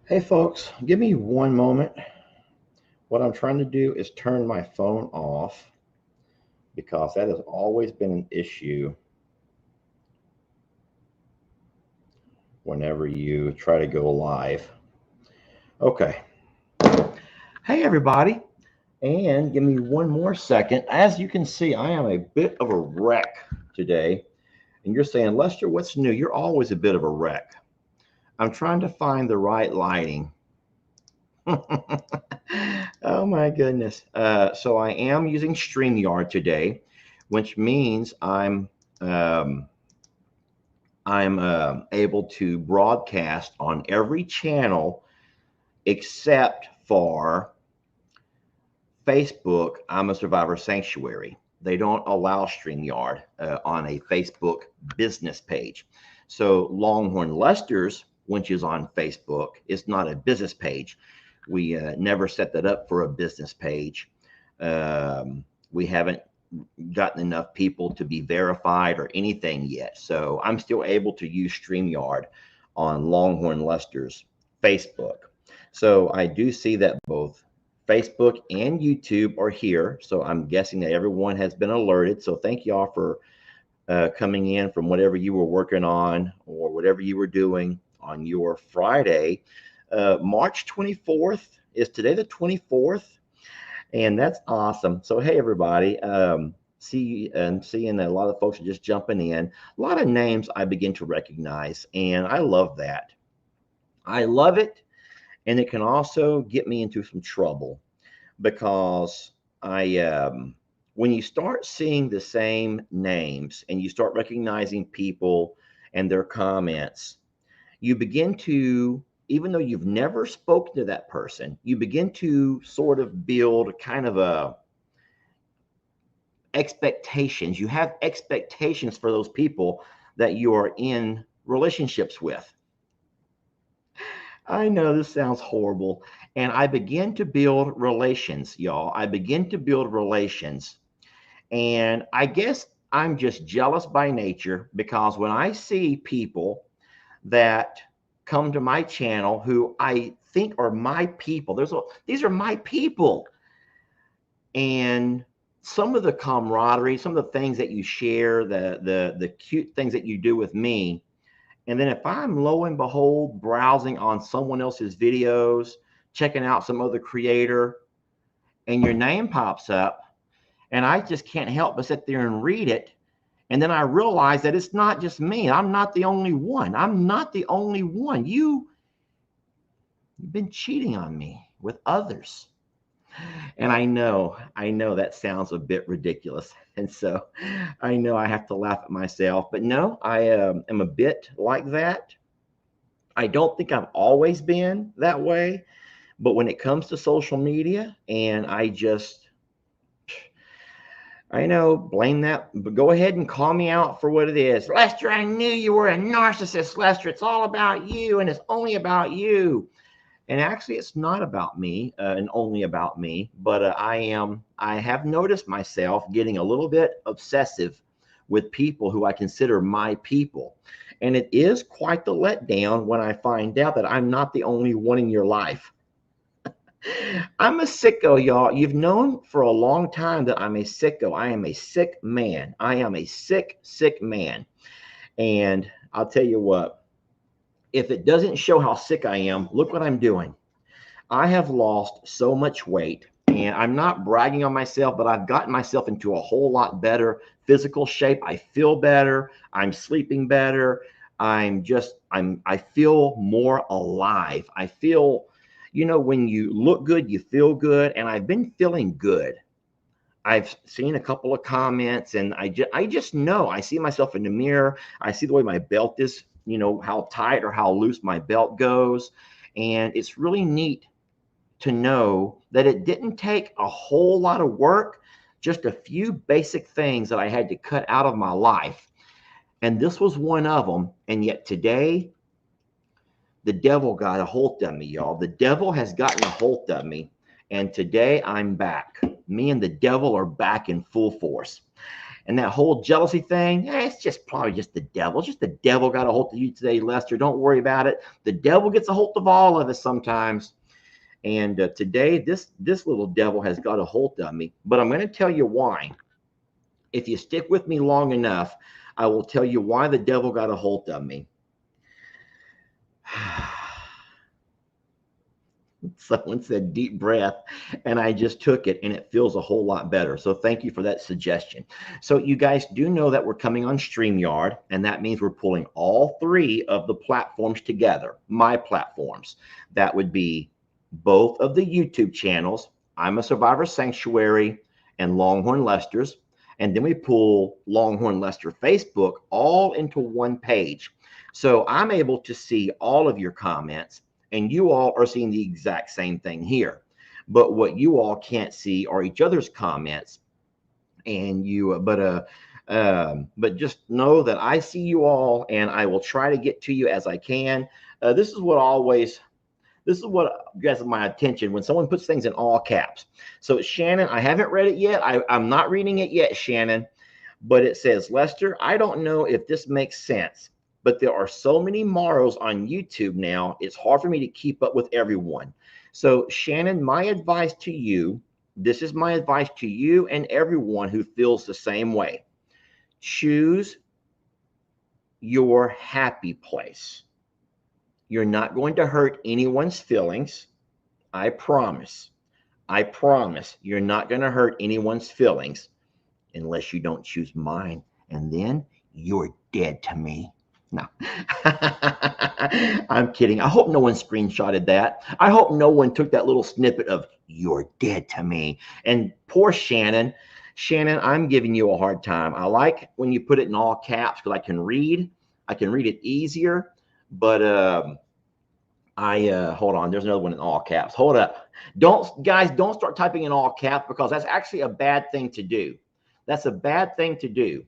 Hey folks, give me one moment. What I'm trying to do is turn my phone off because that has always been an issue whenever you try to go live. Okay. Hey everybody, and give me one more second. As you can see, I am a bit of a wreck today. And you're saying, Lester, what's new? You're always a bit of a wreck. I'm trying to find the right lighting. Oh my goodness. So I am using StreamYard today, which means um, I'm able to broadcast on every channel except for Facebook. I'm a Survivor Sanctuary. They don't allow StreamYard on a Facebook business page. So Longhorn Lester's, which is on Facebook, is not a business page. We never set that up for a business page. We haven't gotten enough people to be verified or anything yet. So I'm still able to use StreamYard on Longhorn Lester's Facebook. So I do see that both Facebook and YouTube are here. So I'm guessing that everyone has been alerted. So thank y'all for coming in from whatever you were working on or whatever you were doing on your Friday. March 24th. Is today the 24th? And that's awesome. So, hey, everybody. Seeing that a lot of folks are just jumping in. A lot of names I begin to recognize, and I love that. I love it. And it can also get me into some trouble because when you start seeing the same names and you start recognizing people and their comments, you begin to, even though you've never spoken to that person, you begin to sort of build kind of a expectations. You have expectations for those people that you are in relationships with. I know this sounds horrible. And I begin to build relations, y'all. I begin to build relations. And I guess I'm just jealous by nature because when I see people that come to my channel who I think are my people, these are my people. And some of the camaraderie, some of the things that you share, the cute things that you do with me, and then if I'm lo and behold browsing on someone else's videos, checking out some other creator, and your name pops up, and I just can't help but sit there and read it. And then I realize that it's not just me. I'm not the only one. I'm not the only one. You've been cheating on me with others. And I know that sounds a bit ridiculous. And so I know I have to laugh at myself. But no, I am a bit like that. I don't think I've always been that way. But when it comes to social media, and I know, blame that, but go ahead and call me out for what it is. Lester, I knew you were a narcissist, Lester. It's all about you, and it's only about you. And actually, it's not about me and only about me, but I have noticed myself getting a little bit obsessive with people who I consider my people. And it is quite the letdown when I find out that I'm not the only one in your life. I'm a sicko, y'all. You've known for a long time that I'm a sicko. I am a sick man. I am a sick, sick man. And I'll tell you what, if it doesn't show how sick I am, look what I'm doing. I have lost so much weight, and I'm not bragging on myself, but I've gotten myself into a whole lot better physical shape. I feel better. I'm sleeping better. I feel more alive. I feel, when you look good, you feel good, and I've been feeling good. I've seen a couple of comments, and I just know. I see myself in the mirror. I see the way my belt is, how tight or how loose my belt goes, and it's really neat to know that it didn't take a whole lot of work, just a few basic things that I had to cut out of my life. And this was one of them. And yet today, the devil got a hold of me, y'all. The devil has gotten a hold of me. And today I'm back. Me and the devil are back in full force. And that whole jealousy thing, it's just probably just the devil. Just the devil got a hold of you today, Lester. Don't worry about it. The devil gets a hold of all of us sometimes. And today, this little devil has got a hold of me. But I'm going to tell you why. If you stick with me long enough, I will tell you why the devil got a hold of me. Someone said deep breath, and I just took it, and it feels a whole lot better. So thank you for that suggestion. So you guys do know that we're coming on StreamYard, and that means we're pulling all three of the platforms together, my platforms. That would be both of the YouTube channels, I'm a Survivor Sanctuary and Longhorn Lester's, and then we pull Longhorn Lester Facebook all into one page. So I'm able to see all of your comments, and you all are seeing the exact same thing here. But what you all can't see are each other's comments. And but just know that I see you all, and I will try to get to you as I can. This is what gets my attention when someone puts things in all caps. So Shannon, I haven't read it yet. I'm not reading it yet, Shannon, but it says, Lester, I don't know if this makes sense, but there are so many Morrows on YouTube now, it's hard for me to keep up with everyone. So Shannon, my advice to you, this is my advice to you and everyone who feels the same way. Choose your happy place. You're not going to hurt anyone's feelings. I promise. I promise you're not going to hurt anyone's feelings unless you don't choose mine. And then you're dead to me. No, I'm kidding. I hope no one screenshotted that. I hope no one took that little snippet of you're dead to me. And poor Shannon. Shannon, I'm giving you a hard time. I like when you put it in all caps because I can read it easier. But hold on, there's another one in all caps. Hold up. Guys, don't start typing in all caps because that's actually a bad thing to do. That's a bad thing to do.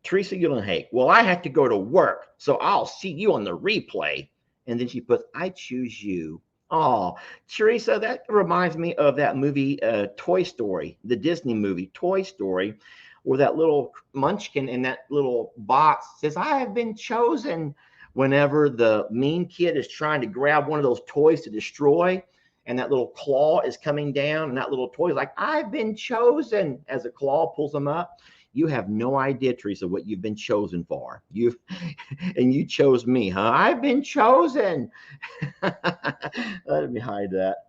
Teresa Uhlenhake, well, I have to go to work, so I'll see you on the replay. And then she puts, I choose you. Oh, Teresa, that reminds me of that movie, Toy Story, the Disney movie, Toy Story, where that little munchkin in that little box says, I have been chosen. Whenever the mean kid is trying to grab one of those toys to destroy, and that little claw is coming down, and that little toy is like, I've been chosen, as a claw pulls them up. You have no idea, Teresa, what you've been chosen for. And you chose me, huh? I've been chosen. Let me hide that.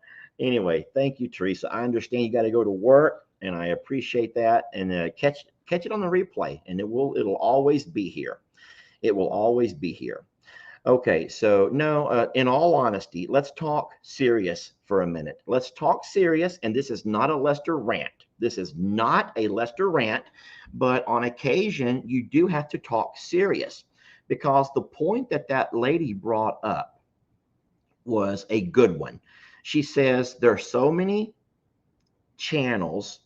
Anyway, thank you, Teresa. I understand you got to go to work, and I appreciate that. And catch it on the replay, and it'll always be here. It will always be here. Okay, so no, in all honesty, let's talk serious for a minute. Let's talk serious, and this is not a Lester rant. This is not a Lester rant, but on occasion, you do have to talk serious because the point that lady brought up was a good one. She says there are so many channels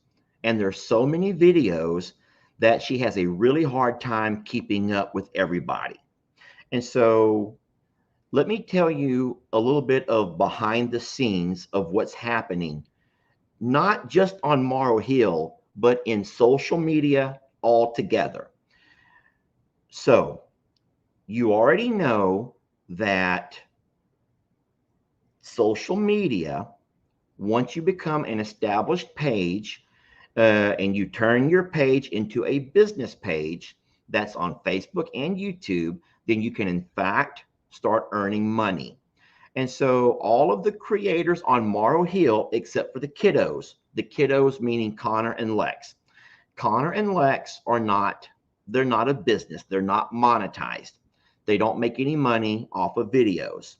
and there's so many videos that she has a really hard time keeping up with everybody. And so let me tell you a little bit of behind the scenes of what's happening, not just on Morrow Hill, but in social media altogether. So you already know that social media, once you become an established page and you turn your page into a business page that's on Facebook and YouTube, then you can in fact start earning money. And so all of the creators on Morrow Hill, except for the kiddos meaning Connor and Lex. Connor and Lex they're not a business. They're not monetized. They don't make any money off of videos.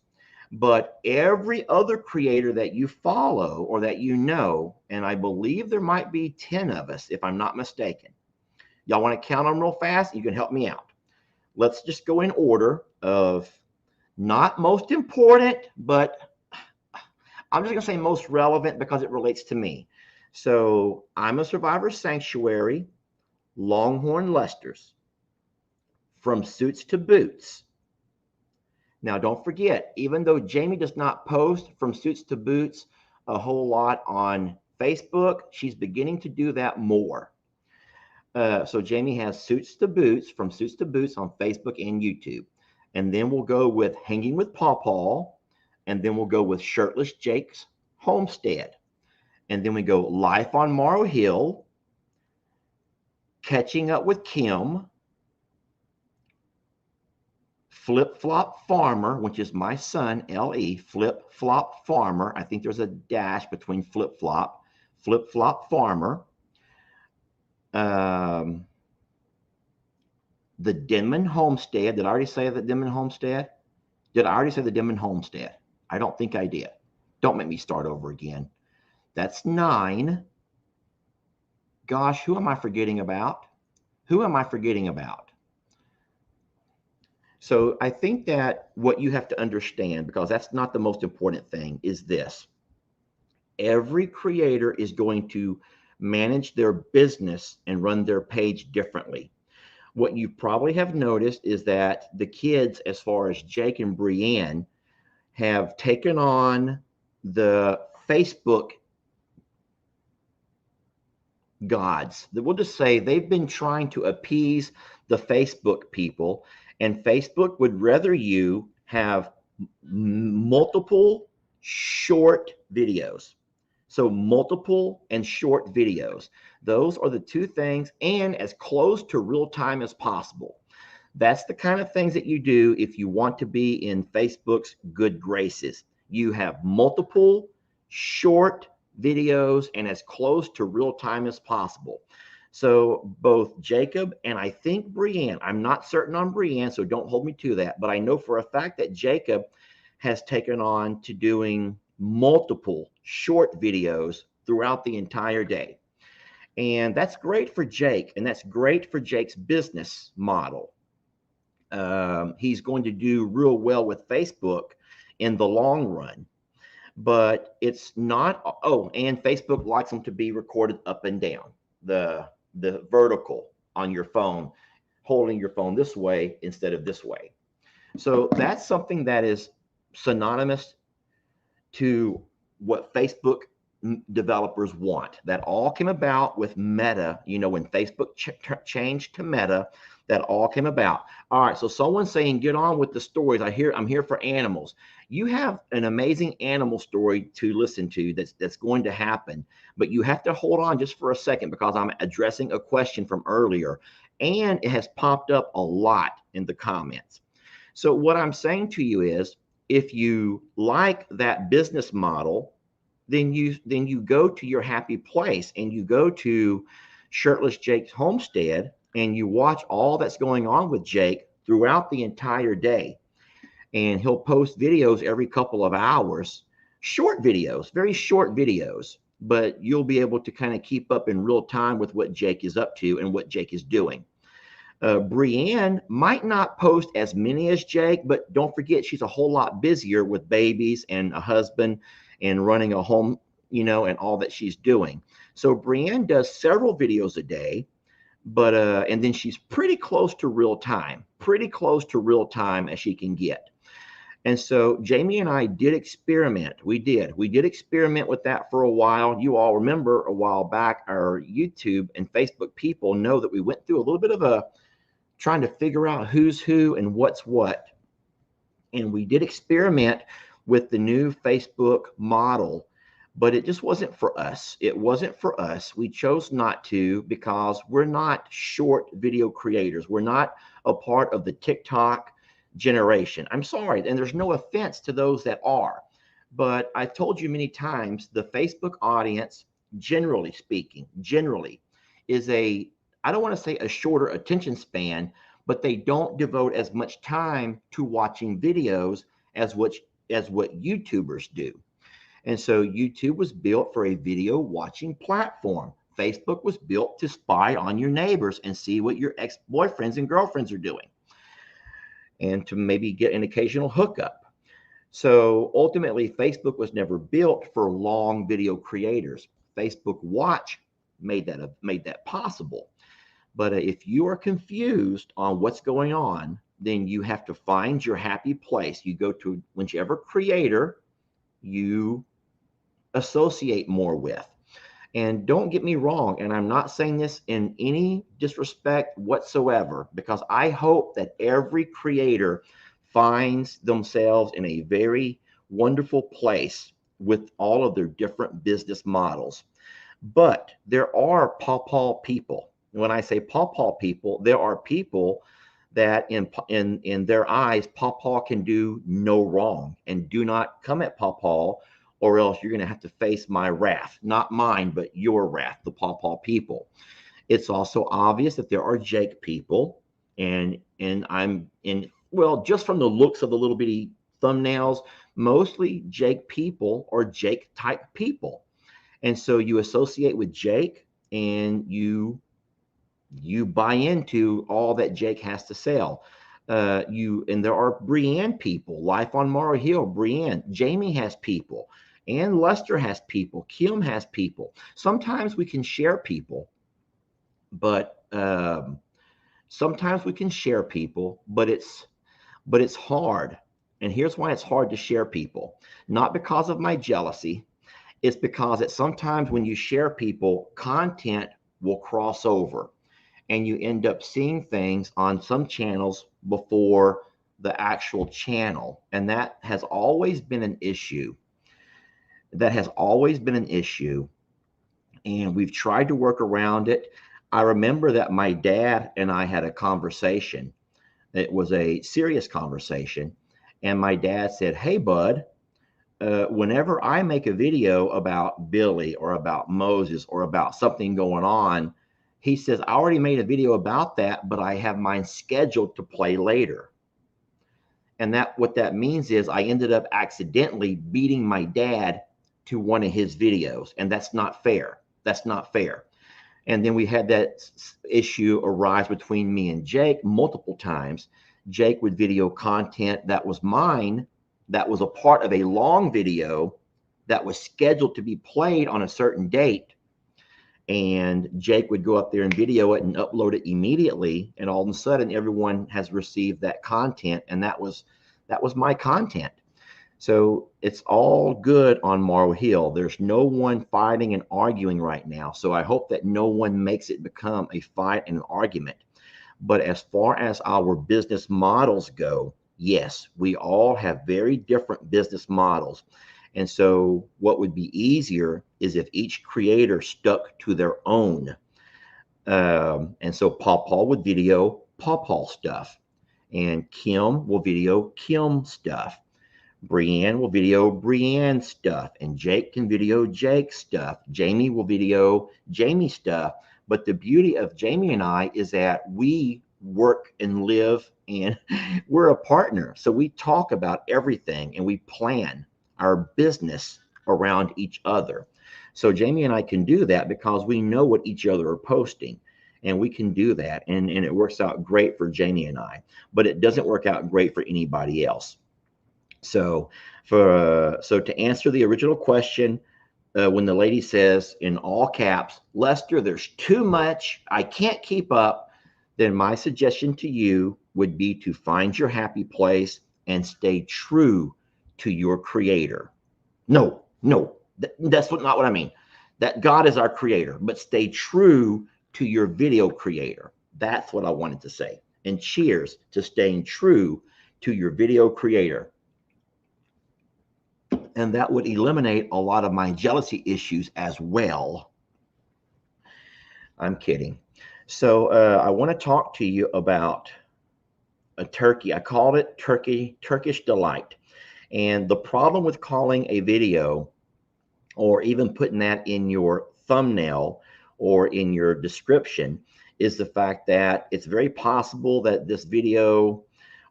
But every other creator that you follow or that you know, and I believe there might be 10 of us, if I'm not mistaken. Y'all want to count them real fast? You can help me out. Let's just go in order of not most important, but I'm just going to say most relevant because it relates to me. So I'm a Survivor Sanctuary, Longhorn Lester's, From Suits to Boots. Now, don't forget, even though Jamie does not post From Suits to Boots a whole lot on Facebook, she's beginning to do that more. So Jamie has Suits to Boots, from Suits to Boots on Facebook and YouTube. And then we'll go with Hanging with Paw Paw. And then we'll go with Shirtless Jake's Homestead. And then we go Life on Morrow Hill, Catching Up with Kim, Flip Flop Farmer, which is my son, L.E., Flip Flop Farmer. I think there's a dash between Flip Flop Farmer. The Denman Homestead. Did I already say the Denman Homestead? Did I already say the Denman Homestead? I don't think I did. Don't make me start over again. That's 9. Gosh, who am I forgetting about? Who am I forgetting about? So I think that what you have to understand, because that's not the most important thing, is this. Every creator is going to manage their business and run their page differently. What you probably have noticed is that the kids, as far as Jake and Brienne, have taken on the Facebook gods. We'll just say they've been trying to appease the Facebook people, and Facebook would rather you have multiple short videos. So multiple and short videos. Those are the two things, and as close to real time as possible. That's the kind of things that you do if you want to be in Facebook's good graces. You have multiple short videos and as close to real time as possible. So both Jacob and I think Brienne, I'm not certain on Brienne, so don't hold me to that, but I know for a fact that Jacob has taken on to doing multiple short videos throughout the entire day. And that's great for Jake, and that's great for Jake's business model. He's going to do real well with Facebook in the long run, but it's not. Oh, and Facebook likes them to be recorded up and down, the vertical on your phone, holding your phone this way instead of this way. So that's something that is synonymous to what Facebook developers want. That all came about with Meta. You know, when Facebook changed to Meta, that all came about. All right, so someone's saying, get on with the stories. I'm here for animals. You have an amazing animal story to listen to that's going to happen, but you have to hold on just for a second, because I'm addressing a question from earlier, and it has popped up a lot in the comments. So what I'm saying to you is, if you like that business model, then you go to your happy place and you go to Shirtless Jake's Homestead and you watch all that's going on with Jake throughout the entire day. And he'll post videos every couple of hours, short videos, very short videos, but you'll be able to kind of keep up in real time with what Jake is up to and what Jake is doing. Brienne might not post as many as Jake, but don't forget, she's a whole lot busier with babies and a husband and running a home, you know, and all that she's doing. So Brienne does several videos a day, but and then she's pretty close to real time as she can get. And so Jamie and I did experiment. We did experiment with that for a while. You all remember a while back, our YouTube and Facebook people know that we went through a little bit of a trying to figure out who's who and what's what. And we did experiment with the new Facebook model, but it just wasn't for us. It wasn't for us. We chose not to, because we're not short video creators. We're not a part of the TikTok generation. I'm sorry, and there's no offense to those that are, but I've told you many times, the Facebook audience, generally speaking, is I don't want to say a shorter attention span, but they don't devote as much time to watching videos as what YouTubers do. And so YouTube was built for a video watching platform. Facebook was built to spy on your neighbors and see what your ex-boyfriends and girlfriends are doing, and to maybe get an occasional hookup. So ultimately, Facebook was never built for long video creators. Facebook Watch made that possible. But if you are confused on what's going on, then you have to find your happy place. You go to whichever creator you associate more with. And don't get me wrong, and I'm not saying this in any disrespect whatsoever, because I hope that every creator finds themselves in a very wonderful place with all of their different business models. But there are pawpaw people. When I say pawpaw people, there are people that in their eyes, pawpaw can do no wrong, and do not come at pawpaw, or else you're going to have to face my wrath, not mine, but your wrath, the pawpaw people. It's also obvious that there are Jake people, and I'm in, well, just from the looks of the little bitty thumbnails, mostly Jake people or Jake type people. And so you associate with Jake, and you buy into all that Jake has to sell. And there are Brienne people, Life on Morrow Hill, Brienne, Jamie has people, and Lester has people, Kim has people. Sometimes we can share people, but sometimes we can share people, but it's hard. And here's why it's hard to share people. Not because of my jealousy. It's because that sometimes when you share people, content will cross over, and you end up seeing things on some channels before the actual channel. And that has always been an issue. That has always been an issue. And we've tried to work around it. I remember that my dad and I had a conversation. It was a serious conversation. And my dad said, "Hey, bud, whenever I make a video about Billy or about Moses or about something going on," he says, "I already made a video about that, but I have mine scheduled to play later." And that, what that means is I ended up accidentally beating my dad to one of his videos. And that's not fair. That's not fair. And then we had that issue arise between me and Jake multiple times. Jake would video content that was mine, that was a part of a long video that was scheduled to be played on a certain date. And Jake would go up there and video it and upload it immediately. And all of a sudden, everyone has received that content. And that was my content. So it's all good on Morrow Hill. There's no one fighting and arguing right now. So I hope that no one makes it become a fight and an argument. But as far as our business models go, yes, we all have very different business models. And so what would be easier is if each creator stuck to their own. And so Pawpaw would video Pawpaw stuff, and Kim will video Kim stuff. Brienne will video Brienne stuff, and Jake can video Jake stuff. Jamie will video Jamie stuff. But the beauty of Jamie and I is that we work and live, and we're a partner. So we talk about everything, and we plan our business around each other. So Jamie and I can do that because we know what each other are posting, and we can do that. And it works out great for Jamie and I, but it doesn't work out great for anybody else. So to answer the original question, when the lady says in all caps, "Lester, there's too much, I can't keep up," then my suggestion to you would be to find your happy place and stay true to your creator. No, that's not what I mean. That God is our creator, but stay true to your video creator. That's what I wanted to say. And cheers to staying true to your video creator. And that would eliminate a lot of my jealousy issues as well. I'm kidding. So I want to talk to you about a turkey. I called it Turkish Delight. And the problem with calling a video, or even putting that in your thumbnail or in your description, is the fact that it's very possible that this video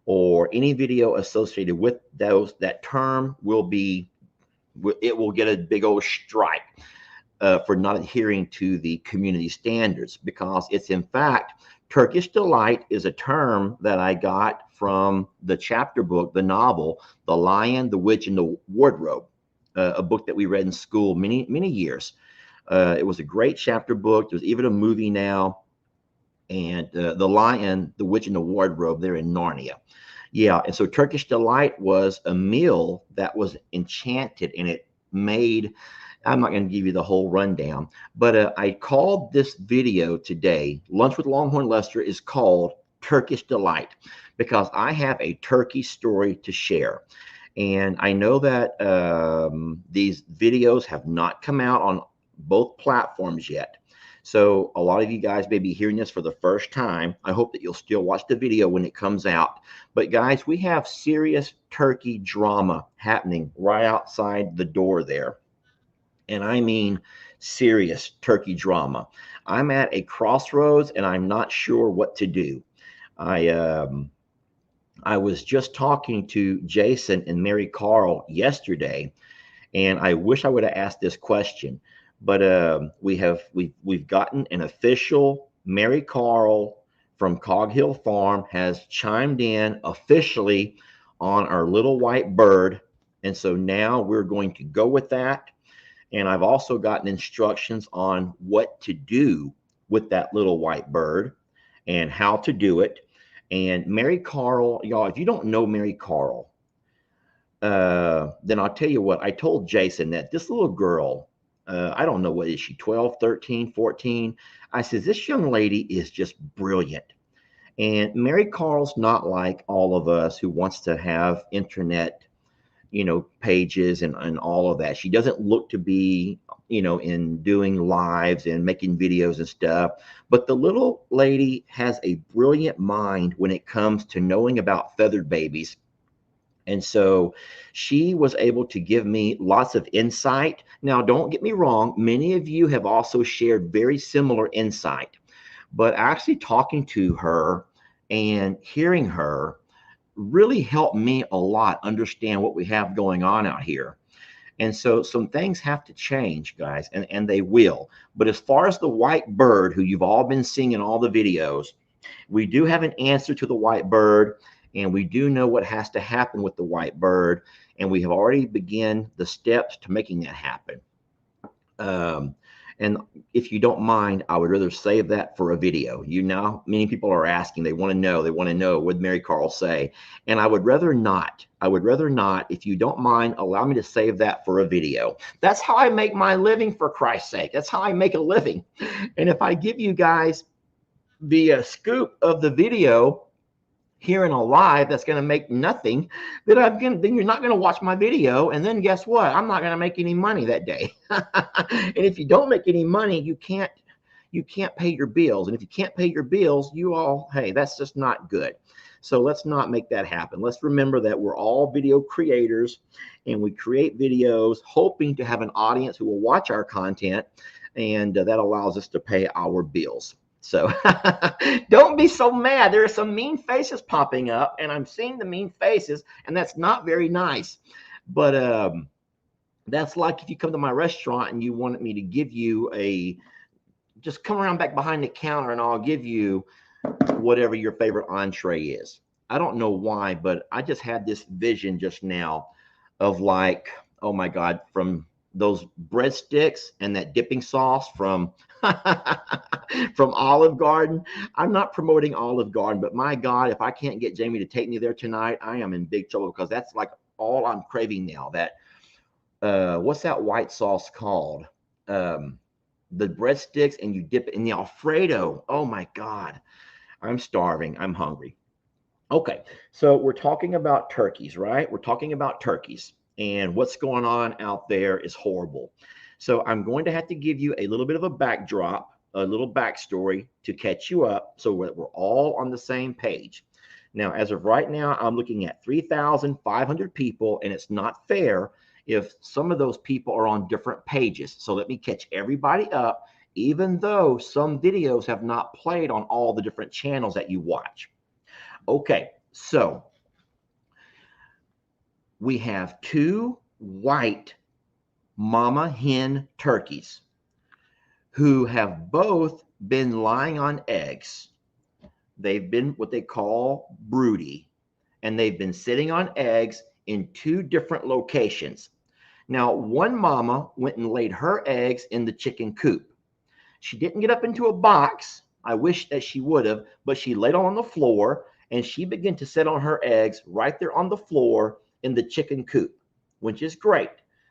or any video associated with that term will get a big old strike for not adhering to the community standards, because it's in fact, Turkish Delight is a term that I got from the chapter book, the novel, The Lion, the Witch, and the Wardrobe, a book that we read in school many years. It was a great chapter book. There's even a movie now. And The Lion, the Witch, and the Wardrobe, they're in Narnia. Yeah, and so Turkish Delight was a meal that was enchanted, and it made I'm not going to give you the whole rundown, but I called this video today, Lunch with Longhorn Lester, is called Turkish Delight, because I have a turkey story to share. And I know that these videos have not come out on both platforms yet. So a lot of you guys may be hearing this for the first time. I hope that you'll still watch the video when it comes out. But guys, we have serious turkey drama happening right outside the door there. And I mean serious turkey drama. I'm at a crossroads and I'm not sure what to do. I was just talking to Jason and Mary Carl yesterday, and I wish I would have asked this question, but we've gotten an official. Mary Carl from Cog Hill Farm has chimed in officially on our little white bird, and so now we're going to go with that. And I've also gotten instructions on what to do with that little white bird and how to do it. And Mary Carl, y'all, if you don't know Mary Carl, then I'll tell you what. I told Jason that this little girl, I don't know, what is she, 12, 13, 14? I said, this young lady is just brilliant. And Mary Carl's not like all of us who wants to have internet, pages and all of that. She doesn't look to be, in doing lives and making videos and stuff. But the little lady has a brilliant mind when it comes to knowing about feathered babies. And so she was able to give me lots of insight. Now, don't get me wrong. Many of you have also shared very similar insight, but actually talking to her and hearing her really helped me a lot understand what we have going on out here. And so some things have to change, guys, and they will. But as far as the white bird, who you've all been seeing in all the videos, we do have an answer to the white bird, and we do know what has to happen with the white bird, and we have already begun the steps to making that happen. And if you don't mind, I would rather save that for a video. Many people are asking, they want to know what Mary Carl say. And I would rather not. If you don't mind, allow me to save that for a video. That's how I make my living, for Christ's sake. That's how I make a living. And if I give you guys the scoop of the video here in a live that's going to make nothing, then you're not going to watch my video, and then guess what? I'm not going to make any money that day. And if you don't make any money, you can't pay your bills. And if you can't pay your bills, hey, that's just not good. So let's not make that happen. Let's remember that we're all video creators, and we create videos hoping to have an audience who will watch our content, and that allows us to pay our bills. So don't be so mad. There are some mean faces popping up, and I'm seeing the mean faces, and that's not very nice. But that's like if you come to my restaurant and you wanted me to give you just come around back behind the counter and I'll give you whatever your favorite entree is. I don't know why, but I just had this vision just now of, like, oh my God, from those breadsticks and that dipping sauce from from Olive Garden. I'm not promoting Olive Garden, but my God, if I can't get Jamie to take me there tonight, I am in big trouble, because that's like all I'm craving now. That what's that white sauce called? The breadsticks, and you dip it in the Alfredo. Oh my God, I'm starving. I'm hungry. Okay, so we're talking about turkeys, right? We're talking about turkeys, and what's going on out there is horrible. So I'm going to have to give you a little bit of a backdrop, a little backstory to catch you up, so we're all on the same page. Now, as of right now, I'm looking at 3,500 people, and it's not fair if some of those people are on different pages. So let me catch everybody up, even though some videos have not played on all the different channels that you watch. Okay, so we have two white mama hen turkeys who have both been lying on eggs. They've been what they call broody, and they've been sitting on eggs in two different locations. Now, one mama went and laid her eggs in the chicken coop. She didn't get up into a box. I wish that she would have, but she laid on the floor, and she began to sit on her eggs right there on the floor in the chicken coop, which is great.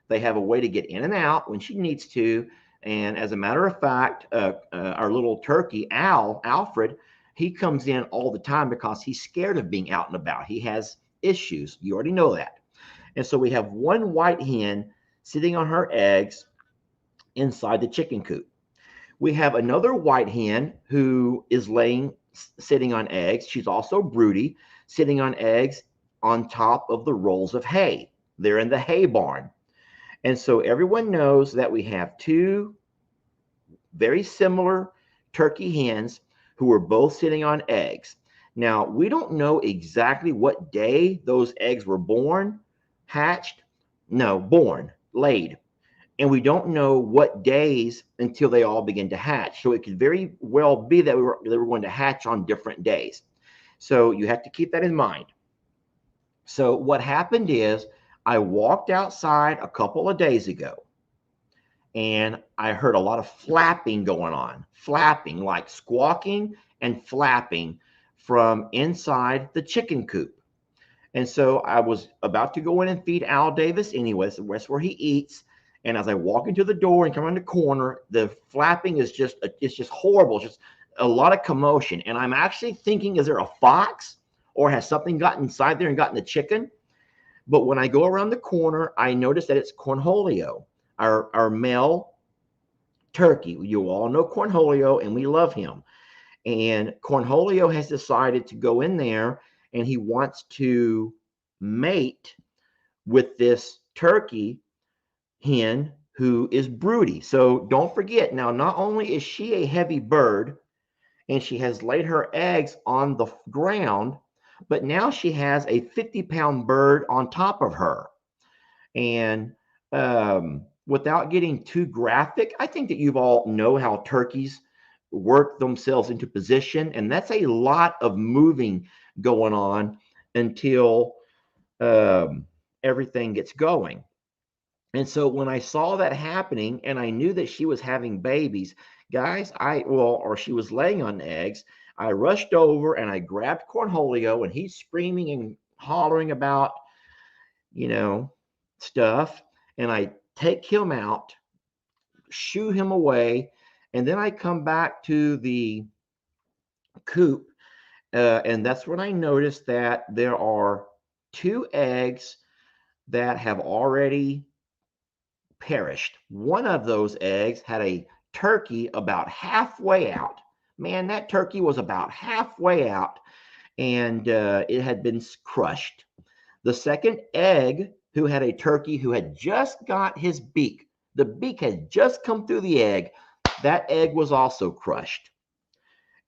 They have a way to get in and out when she needs to. And as a matter of fact, our little turkey, Alfred, he comes in all the time because he's scared of being out and about. He has issues. You already know that. And so we have one white hen sitting on her eggs inside the chicken coop. We have another white hen who is sitting on eggs. She's also broody, sitting on eggs on top of the rolls of hay. They're in the hay barn. And so everyone knows that we have two very similar turkey hens who are both sitting on eggs. Now, we don't know exactly what day those eggs were born, hatched. No, born, laid. And we don't know what days until they all begin to hatch. So it could very well be that they were going to hatch on different days. So you have to keep that in mind. So what happened is I walked outside a couple of days ago and I heard a lot of flapping going on, flapping, like squawking and flapping from inside the chicken coop. And so I was about to go in and feed Al Davis anyways. That's where he eats. And as I walk into the door and come around the corner, the flapping is it's just horrible. It's just a lot of commotion. And I'm actually thinking, is there a fox or has something gotten inside there and gotten the chicken? But when I go around the corner, I notice that it's Cornholio, our male turkey. You all know Cornholio and we love him. And Cornholio has decided to go in there and he wants to mate with this turkey hen who is broody. So don't forget, now not only is she a heavy bird and she has laid her eggs on the ground, but now she has a 50-pound bird on top of her. And without getting too graphic, I think that you all know how turkeys work themselves into position, and that's a lot of moving going on until everything gets going. And so when I saw that happening and I knew that she was having babies, guys, or she was laying on eggs, I rushed over and I grabbed Cornholio and he's screaming and hollering about, stuff. And I take him out, shoo him away, and then I come back to the coop. And that's when I noticed that there are two eggs that have already perished. One of those eggs had a turkey about halfway out. Man, that turkey was about halfway out and it had been crushed. The second egg, who had a turkey who had just got his beak, the beak had just come through the egg, that egg was also crushed.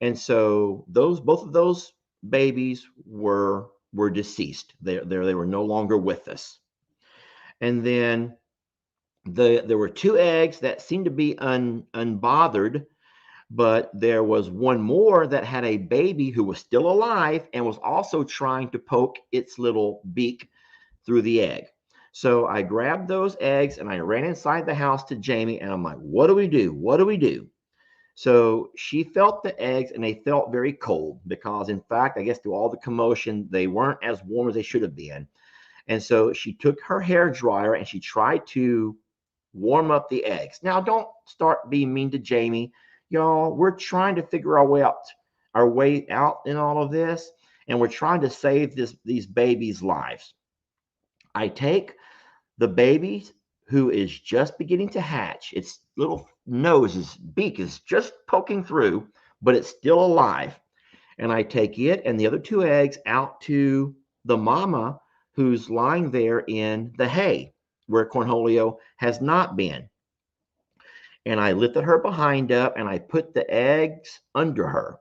And so both of those babies were deceased. They were no longer with us. And then there were two eggs that seemed to be unbothered, but there was one more that had a baby who was still alive and was also trying to poke its little beak through the egg. So I grabbed those eggs and I ran inside the house to Jamie and I'm like, what do we do? What do we do? So she felt the eggs and they felt very cold because, in fact, I guess through all the commotion, they weren't as warm as they should have been. And so she took her hair dryer and she tried to warm up the eggs. Now, don't start being mean to Jamie. Y'all, we're trying to figure our way out in all of this, and we're trying to save these babies' lives. I take the baby who is just beginning to hatch. Its little beak is just poking through, but it's still alive. And I take it and the other two eggs out to the mama who's lying there in the hay where Cornholio has not been. And I lifted her behind up and I put the eggs under her.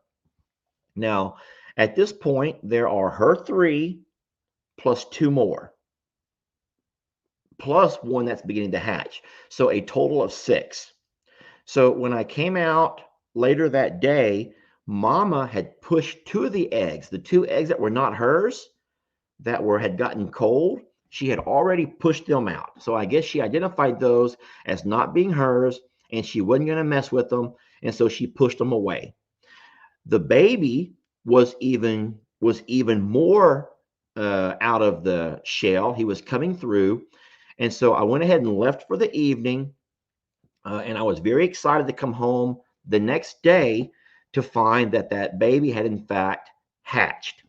Now, at this point, there are her three plus two more, plus one that's beginning to hatch. So a total of six. So when I came out later that day, Mama had pushed two of the eggs, the two eggs that were not hers, that had gotten cold. She had already pushed them out. So I guess she identified those as not being hers and she wasn't going to mess with them. And so she pushed them away. The baby was even more out of the shell. He was coming through. And so I went ahead and left for the evening. And I was very excited to come home the next day to find that that baby had in fact hatched.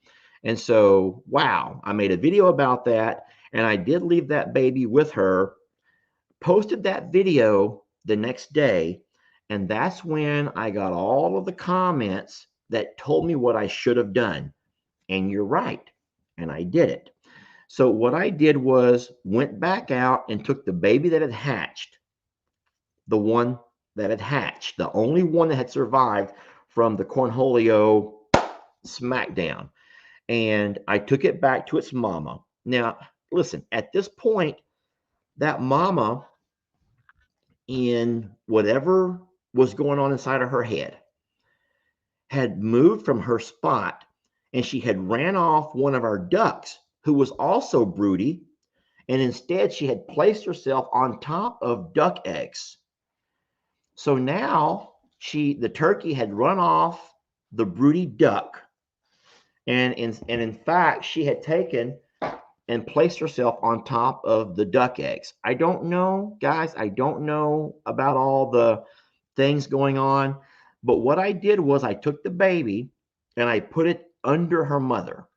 And so, wow, I made a video about that. And I did leave that baby with her, posted that video the next day. And that's when I got all of the comments that told me what I should have done. And you're right. And I did it. So what I did was went back out and took the baby that had hatched, the one that had hatched, the only one that had survived from the Cornholio smackdown. And I took it back to its mama. Now, listen, at this point, that mama, in whatever was going on inside of her head, had moved from her spot, and she had ran off one of our ducks who was also broody, and instead she had placed herself on top of duck eggs. So now the turkey had run off the broody duck, and in fact she had taken and placed herself on top of the duck eggs. I don't know, guys. I don't know about all the things going on, but what I did was I took the baby and I put it under her mother.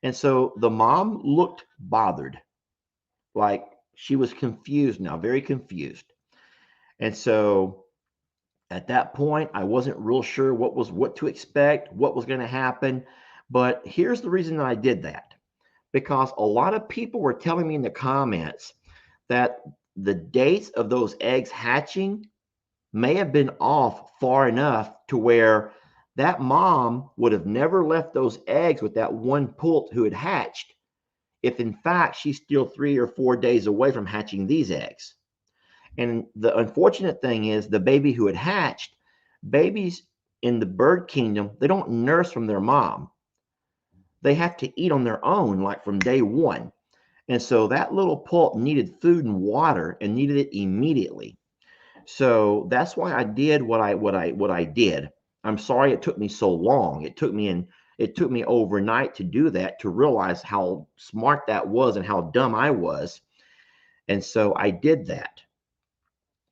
And so the mom looked bothered, like she was confused now, very confused. And so at that point, I wasn't real sure what to expect, what was going to happen. But here's the reason that I did that. Because a lot of people were telling me in the comments that the dates of those eggs hatching may have been off far enough to where that mom would have never left those eggs with that one poult who had hatched, if in fact she's still 3 or 4 days away from hatching these eggs. And the unfortunate thing is the baby who had hatched, babies in the bird kingdom, they don't nurse from their mom. They have to eat on their own, like from day one. And so that little poult needed food and water and needed it immediately. So that's why I did what I did. I'm sorry it took me so long. It took me overnight to do that, to realize how smart that was and how dumb I was. And so I did that.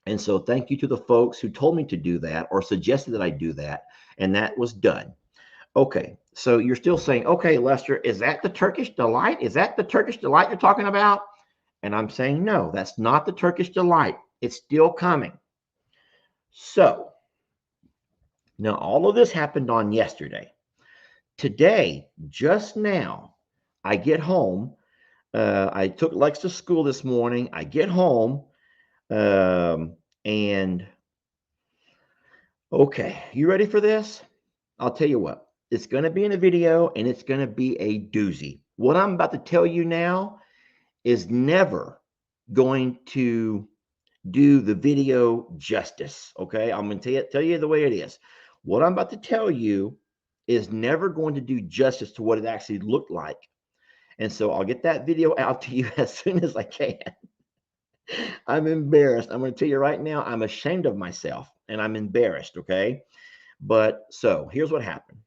And so thank you to the folks who told me to do that or suggested that I do that. And that was done. Okay, so you're still saying, okay, Lester, is that the Turkish Delight? Is that the Turkish Delight you're talking about? And I'm saying, no, that's not the Turkish Delight. It's still coming. So now all of this happened on yesterday. Today, just now, I get home. I took Lex to school this morning. I get home. And okay, you ready for this? I'll tell you what, it's going to be in a video and it's going to be a doozy. What I'm about to tell you now is never going to do the video justice. Okay, I'm going to tell you the way it is. What I'm about to tell you is never going to do justice to what it actually looked like. And so I'll get that video out to you as soon as I can. I'm embarrassed. I'm going to tell you right now, I'm ashamed of myself and I'm embarrassed. Okay. But so here's what happened.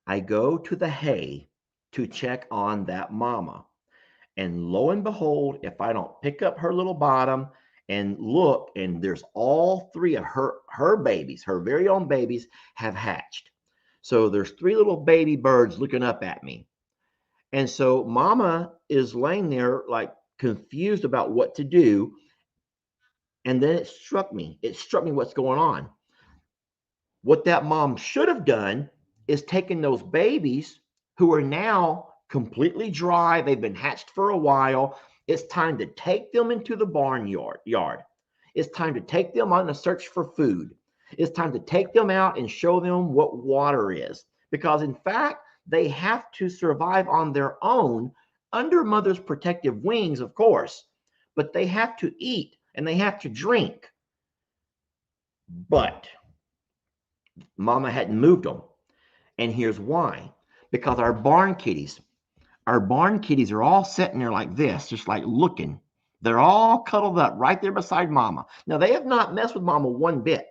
I go to the hay to check on that mama. And lo and behold, if I don't pick up her little bottom and look, and there's all 3 of her babies, her very own babies, have hatched. So there's 3 little baby birds looking up at me. And so mama is laying there like confused about what to do. And then it struck me what's going on. What that mom should have done is taken those babies who are now completely dry. They've been hatched for a while. It's time to take them into the barnyard. It's time to take them on a search for food. It's time to take them out and show them what water is. Because in fact, they have to survive on their own under mother's protective wings, of course. But they have to eat and they have to drink. But mama hadn't moved them. And here's why. Because our barn kitties are all sitting there like this, just like looking. They're all cuddled up right there beside mama. Now, they have not messed with mama one bit,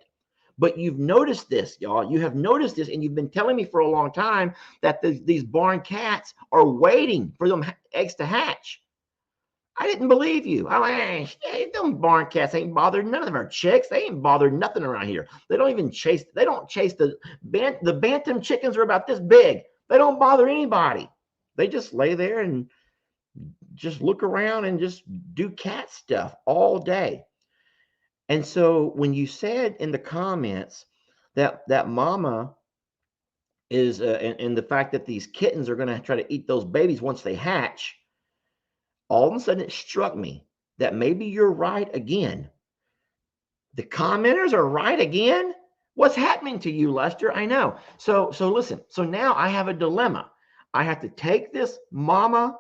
But you've noticed this, y'all. You have noticed this, and you've been telling me for a long time that these barn cats are waiting for them eggs to hatch. I didn't believe you. I'm like, hey, them barn cats ain't bothered. None of them are chicks. They ain't bothered nothing around here. They don't even chase. They don't chase the bantam chickens are about this big. They don't bother anybody. They just lay there and just look around and just do cat stuff all day. And so when you said in the comments that mama is and the fact that these kittens are going to try to eat those babies once they hatch, all of a sudden it struck me that maybe you're right again. The commenters are right again. What's happening to you, Lester? I know. So listen. So now I have a dilemma. I have to take this mama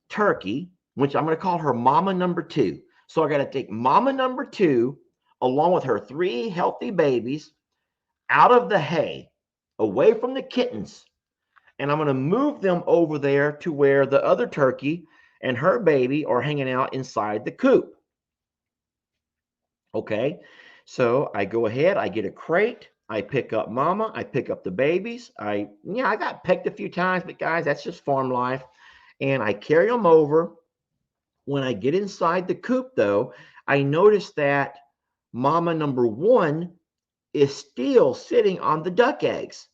turkey, which I'm going to call her mama number 2. So I got to take mama number 2 along with her 3 healthy babies out of the hay, away from the kittens. And I'm going to move them over there to where the other turkey and her baby are hanging out inside the coop. Okay, so I go ahead, I get a crate, I pick up mama, I pick up the babies. I got pecked a few times, but guys, that's just farm life. And I carry them over. When I get inside the coop, though, I notice that mama number 1 is still sitting on the duck eggs.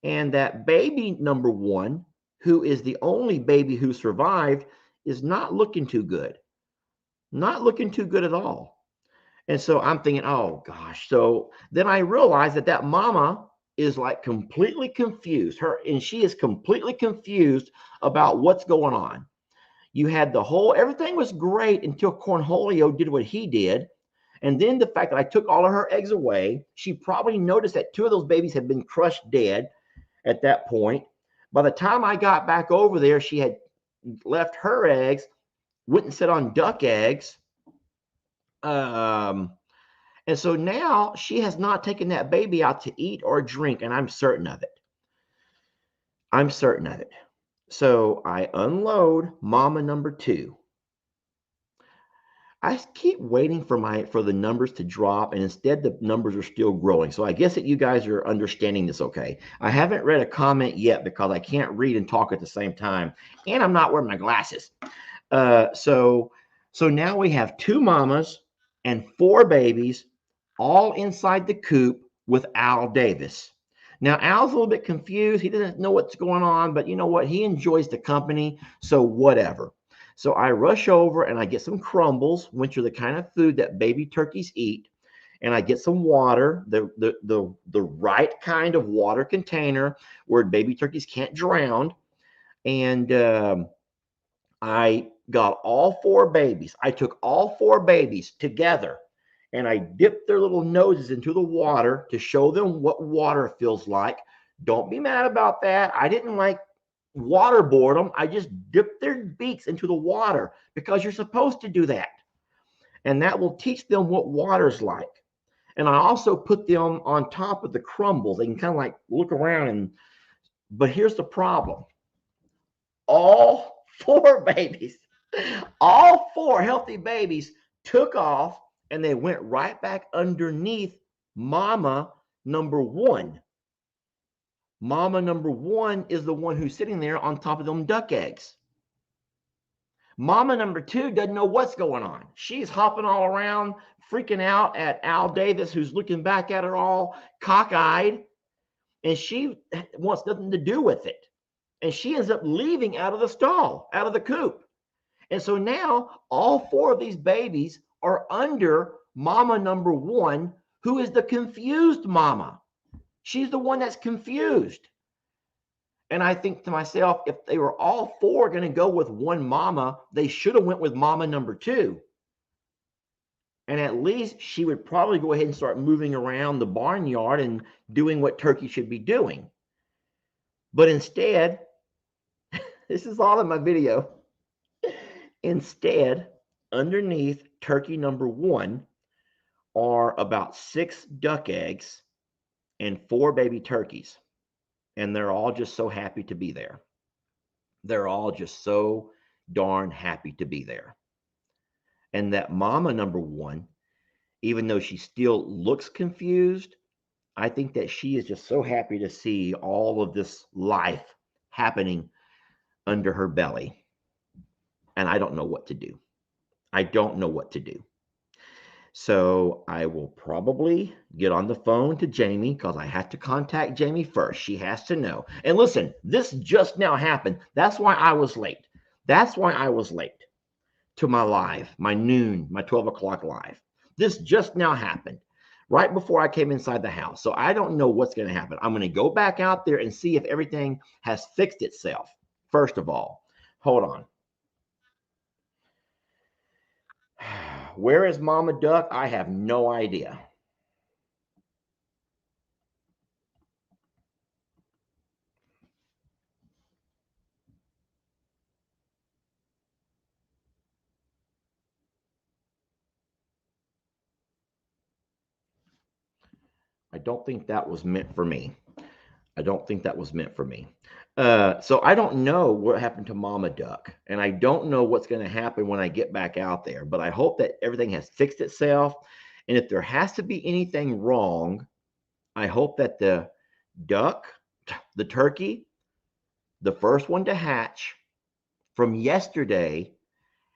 And that baby number 1, who is the only baby who survived, is not looking too good. Not looking too good at all. And so I'm thinking, oh gosh. So then I realized that mama is like completely confused. She is completely confused about what's going on. You had everything was great until Cornholio did what he did. And then the fact that I took all of her eggs away, she probably noticed that 2 of those babies had been crushed dead at that point. By the time I got back over there, she had left her eggs, went and sit on duck eggs. And so now she has not taken that baby out to eat or drink, and I'm certain of it. I'm certain of it. So I unload mama number 2. I keep waiting for the numbers to drop, and instead the numbers are still growing. So I guess that you guys are understanding this okay. I haven't read a comment yet because I can't read and talk at the same time, and I'm not wearing my glasses. So now we have 2 mamas and 4 babies all inside the coop with Al Davis. Now, Al's a little bit confused. He doesn't know what's going on, but you know what? He enjoys the company, so whatever. So I rush over and I get some crumbles, which are the kind of food that baby turkeys eat, and I get some water, the right kind of water container where baby turkeys can't drown, and I got all 4 babies. I took all 4 babies together and I dipped their little noses into the water to show them what water feels like. Don't be mad about that. I didn't like waterboard them. I just dipped their beaks into the water because you're supposed to do that. And that will teach them what water's like. And I also put them on top of the crumbles. They can kind of like look around but here's the problem. All 4 babies, all 4 healthy babies took off and they went right back underneath mama number 1. Mama number 1 is the one who's sitting there on top of them duck eggs. Mama number 2 doesn't know what's going on. She's hopping all around, freaking out at Al Davis, who's looking back at her all cockeyed, and she wants nothing to do with it. And she ends up leaving out of the stall, out of the coop. And so now all 4 of these babies are under mama number 1, who is the confused mama. She's the one that's confused. And I think to myself, if they were all 4 going to go with one mama, they should have went with mama number 2. And at least she would probably go ahead and start moving around the barnyard and doing what turkey should be doing. But instead, this is all in my video. Instead, underneath turkey number 1 are about 6 duck eggs and 4 baby turkeys. And they're all just so happy to be there. They're all just so darn happy to be there. And that mama number 1 even though she still looks confused, I think that she is just so happy to see all of this life happening under her belly. And I don't know what to do. I don't know what to do. So I will probably get on the phone to Jamie because I have to contact Jamie first. She has to know. And listen, this just now happened. That's why I was late. That's why I was late to my live, my noon, my 12 o'clock live. This just now happened right before I came inside the house. So I don't know what's going to happen. I'm going to go back out there and see if everything has fixed itself. First of all, hold on. Where is Mama Duck? I have no idea. I don't think that was meant for me. I don't think that was meant for me. So I don't know what happened to Mama Duck, and I don't know what's going to happen when I get back out there. But I hope that everything has fixed itself. And if there has to be anything wrong, I hope that the duck, the turkey, the first one to hatch from yesterday,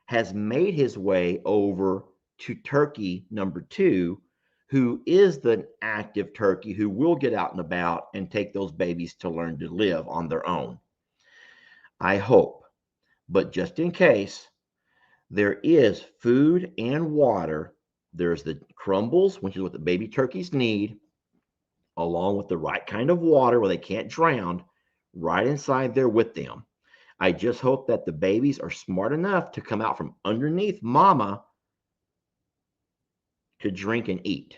has made his way over to turkey number 2, who is the active turkey who will get out and about and take those babies to learn to live on their own. I hope. But just in case, there is food and water. There's the crumbles, which is what the baby turkeys need, along with the right kind of water where they can't drown, right inside there with them. I just hope that the babies are smart enough to come out from underneath mama to drink and eat,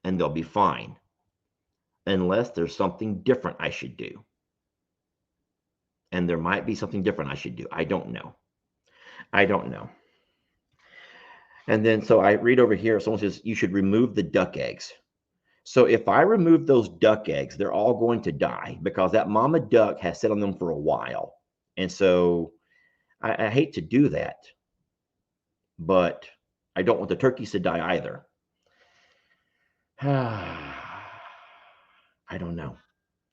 and they'll be fine, unless there's something different I should do. And there might be something different I should do. I don't know. I don't know. And then so I read over here, someone says you should remove the duck eggs. So if I remove those duck eggs, they're all going to die because that mama duck has sat on them for a while. And so I hate to do that, but I don't want the turkeys to die either. I don't know.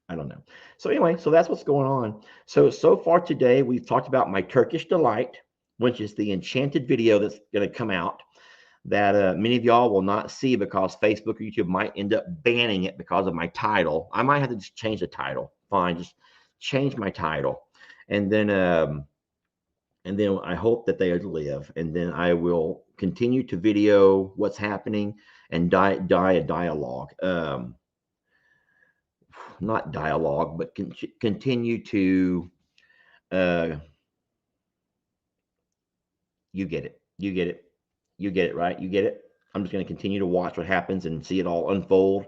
I don't know. So anyway, so that's what's going on. So far today, we've talked about my Turkish Delight, which is the enchanted video that's going to come out that many of y'all will not see because Facebook or YouTube might end up banning it because of my title. I might have to just change the title. Fine, just change my title, and then I hope that they live, and then I will continue to video what's happening and die a dialogue. Not dialogue, but continue to, you get it. You get it. You get it, right? You get it. I'm just going to continue to watch what happens and see it all unfold,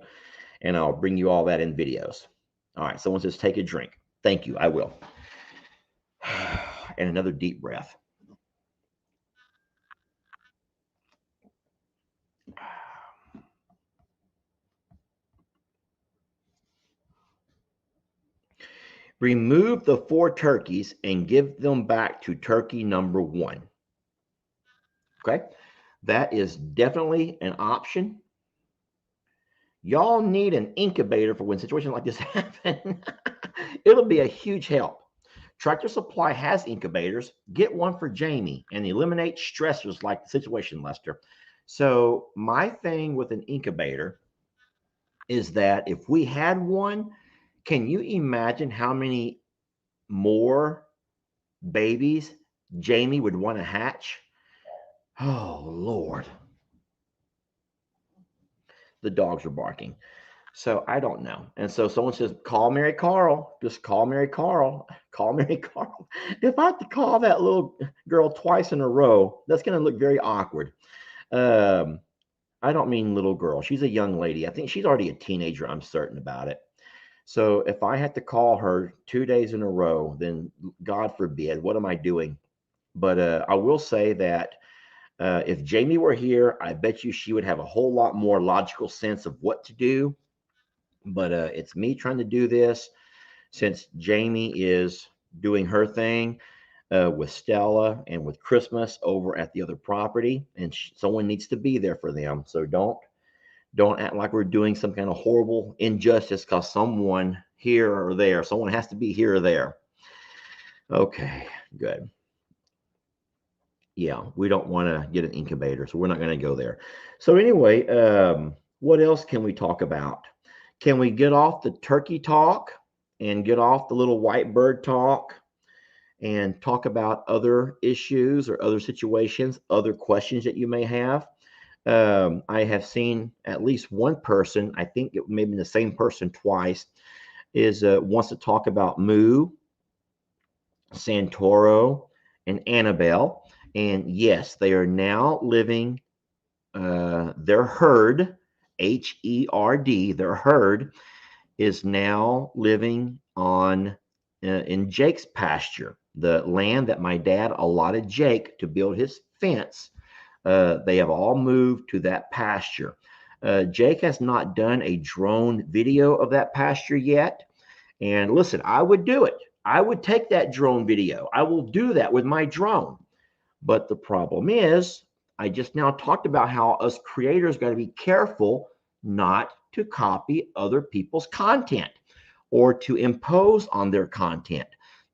and I'll bring you all that in videos. All right. Someone says, take a drink. Thank you. I will. And another deep breath. Remove the 4 turkeys and give them back to turkey number 1. Okay. That is definitely an option. Y'all need an incubator for when situations like this happen. It'll be a huge help. Tractor Supply has incubators. Get one for Jamie and eliminate stressors like the situation, Lester. So my thing with an incubator is that if we had one, can you imagine how many more babies Jamie would want to hatch? Oh, Lord. The dogs are barking. So I don't know. And so someone says, call Mary Carl. Just call Mary Carl. Call Mary Carl. If I have to call that little girl twice in a row, that's going to look very awkward. I don't mean little girl. She's a young lady. I think she's already a teenager. I'm certain about it. So if I had to call her 2 days in a row, then God forbid, what am I doing? But I will say that if Jamie were here, I bet you she would have a whole lot more logical sense of what to do. But it's me trying to do this since Jamie is doing her thing. with Stella and with Christmas over at the other property, and someone needs to be there for them. So don't act like we're doing some kind of horrible injustice because someone here or there, someone has to be here or there. Okay, good. Yeah, we don't want to get an incubator, so we're not going to go there. So anyway, what else can we talk about? Can we get off the turkey talk and get off the little white bird talk and talk about other issues or other situations, other questions that you may have? I have seen at least one person, I think it may be the same person twice, is wants to talk about Moo, Santoro, and Annabelle. And yes, they are now living their herd, Herd, their herd is now living on in Jake's pasture, the land that my dad allotted Jake to build his fence. They have all moved to that pasture. Jake has not done a drone video of that pasture yet. And listen, I would do it. I would take that drone video. I will do that with my drone. But the problem is, I just now talked about how us creators got to be careful not to copy other people's content or to impose on their content.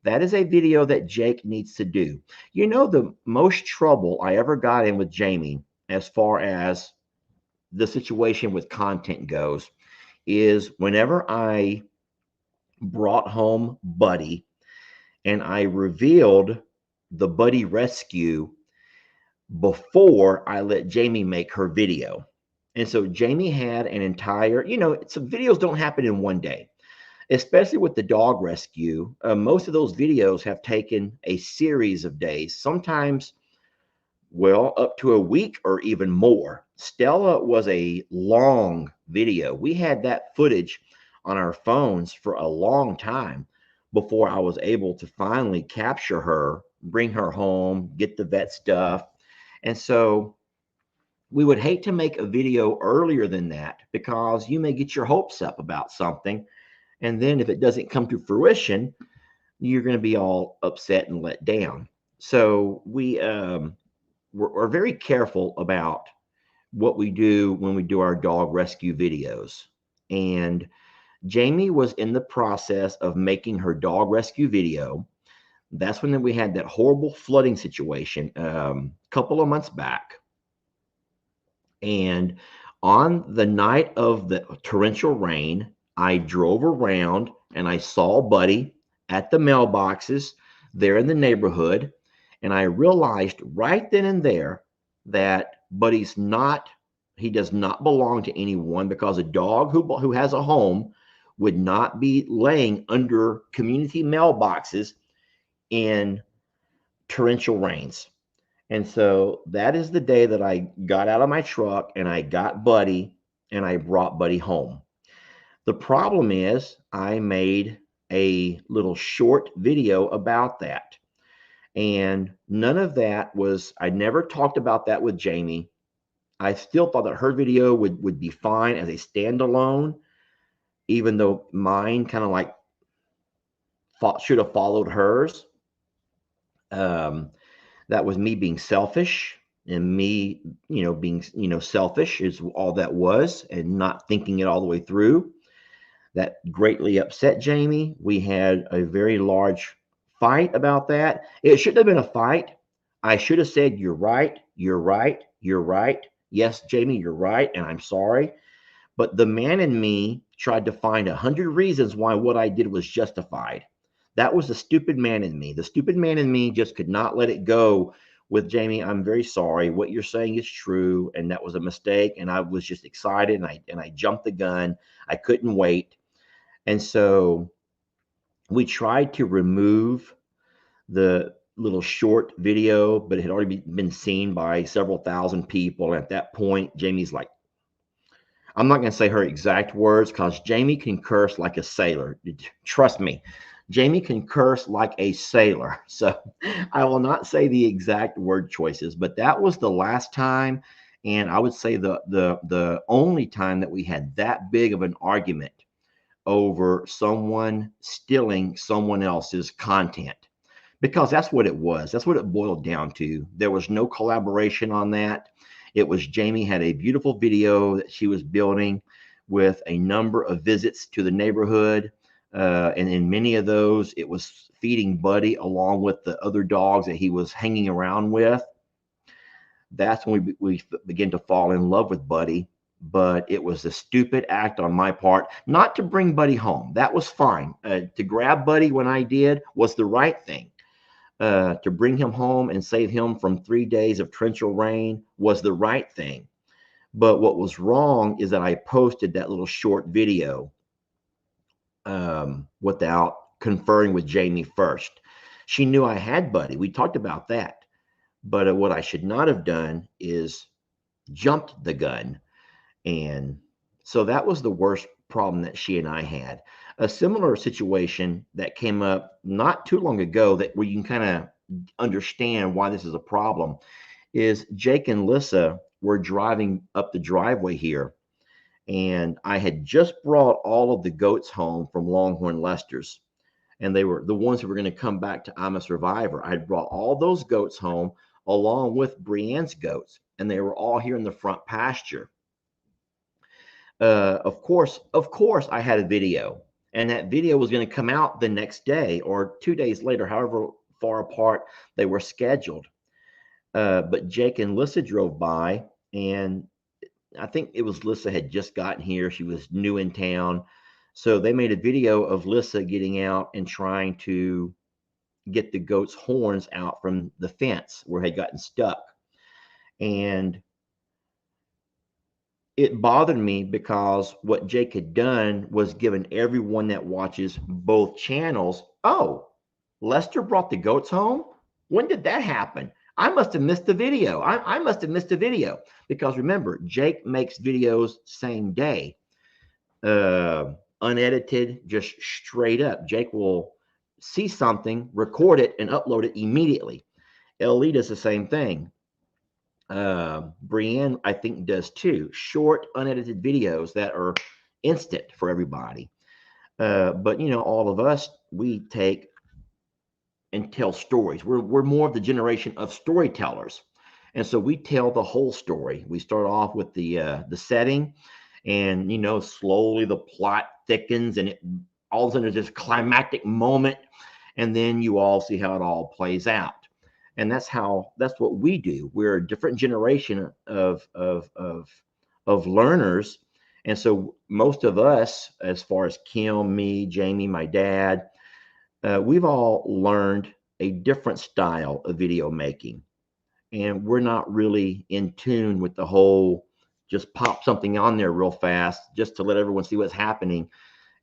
That is a video that Jake needs to do. You know, the most trouble I ever got in with Jamie, as far as the situation with content goes, is whenever I brought home Buddy and I revealed the Buddy rescue before I let Jamie make her video. And so Jamie had an entire, some videos don't happen in one day, especially with the dog rescue. Most of those videos have taken a series of days, sometimes, well, up to a week or even more. Stella was a long video. We had that footage on our phones for a long time before I was able to finally capture her, bring her home, get the vet stuff. And so we would hate to make a video earlier than that because you may get your hopes up about something. And then if it doesn't come to fruition, you're going to be all upset and let down. So we're very careful about what we do when we do our dog rescue videos. And Jamie was in the process of making her dog rescue video. That's when we had that horrible flooding situation a couple of months back. And on the night of the torrential rain, I drove around and I saw Buddy at the mailboxes there in the neighborhood. And I realized right then and there that Buddy's he does not belong to anyone, because a dog who has a home would not be laying under community mailboxes in torrential rains. And so that is the day that I got out of my truck and I got Buddy and I brought Buddy home. The problem is I made a little short video about that. And none of that I never talked about that with Jamie. I still thought that her video would be fine as a standalone, even though mine kind of like should have followed hers. That was me being selfish, and me, being, selfish is all that was, and not thinking it all the way through. That greatly upset Jamie. We had a very large fight about that. It shouldn't have been a fight. I should have said, "You're right, you're right, you're right. Yes, Jamie, you're right, and I'm sorry." But the man in me tried to find 100 reasons why what I did was justified. That was the stupid man in me. The stupid man in me just could not let it go with, "Jamie, I'm very sorry. What you're saying is true, and that was a mistake." And I was just excited, and I jumped the gun. I couldn't wait. And so we tried to remove the little short video, but it had already been seen by several thousand people. And at that point, Jamie's like, I'm not going to say her exact words because Jamie can curse like a sailor. Trust me, Jamie can curse like a sailor. So I will not say the exact word choices, but that was the last time. And I would say the only time that we had that big of an argument over someone stealing someone else's content. because that's what it was. That's what it boiled down to. There was no collaboration on that. It was Jamie had a beautiful video that she was building with a number of visits to the neighborhood. And in many of those, it was feeding Buddy along with the other dogs that he was hanging around with. That's when we begin to fall in love with Buddy. But it was a stupid act on my part not to bring Buddy home. That was fine. To grab Buddy when I did was the right thing. To bring him home and save him from 3 days of torrential rain was the right thing. But what was wrong is that I posted that little short video without conferring with Jamie first. She knew I had Buddy. We talked about that. But what I should not have done is jumped the gun. And so that was the worst problem that she and I had. A similar situation that came up not too long ago that where you can kind of understand why this is a problem is Jake and Lissa were driving up the driveway here, and I had just brought all of the goats home from Longhorn Lester's, and they were the ones who were going to come back to I'm a Survivor. I had brought all those goats home along with Brienne's goats, and they were all here in the front pasture. Of course, I had a video, and that video was going to come out the next day or 2 days later, however far apart they were scheduled. But Jake and Lissa drove by, and I think it was Lissa had just gotten here. She was new in town. So they made a video of Lissa getting out and trying to get the goat's horns out from the fence where it had gotten stuck. And it bothered me because what Jake had done was given everyone that watches both channels, oh, Lester brought the goats home? When did that happen? I must have missed the video. I must have missed a video because remember, Jake makes videos same day, unedited, just straight up. Jake will see something, record it, and upload it immediately. LE does the same thing. Brienne, I think, does too. Short, unedited videos that are instant for everybody. But you know, all of us, we take and tell stories. We're more of the generation of storytellers, and so we tell the whole story. We start off with the setting, and you know, slowly the plot thickens, and it all of a sudden there's this climactic moment, and then you all see how it all plays out. And that's what we do. We're a different generation of learners, and so most of us, as far as Kim, me, Jamie, my dad, we've all learned a different style of video making, and we're not really in tune with the whole just pop something on there real fast just to let everyone see what's happening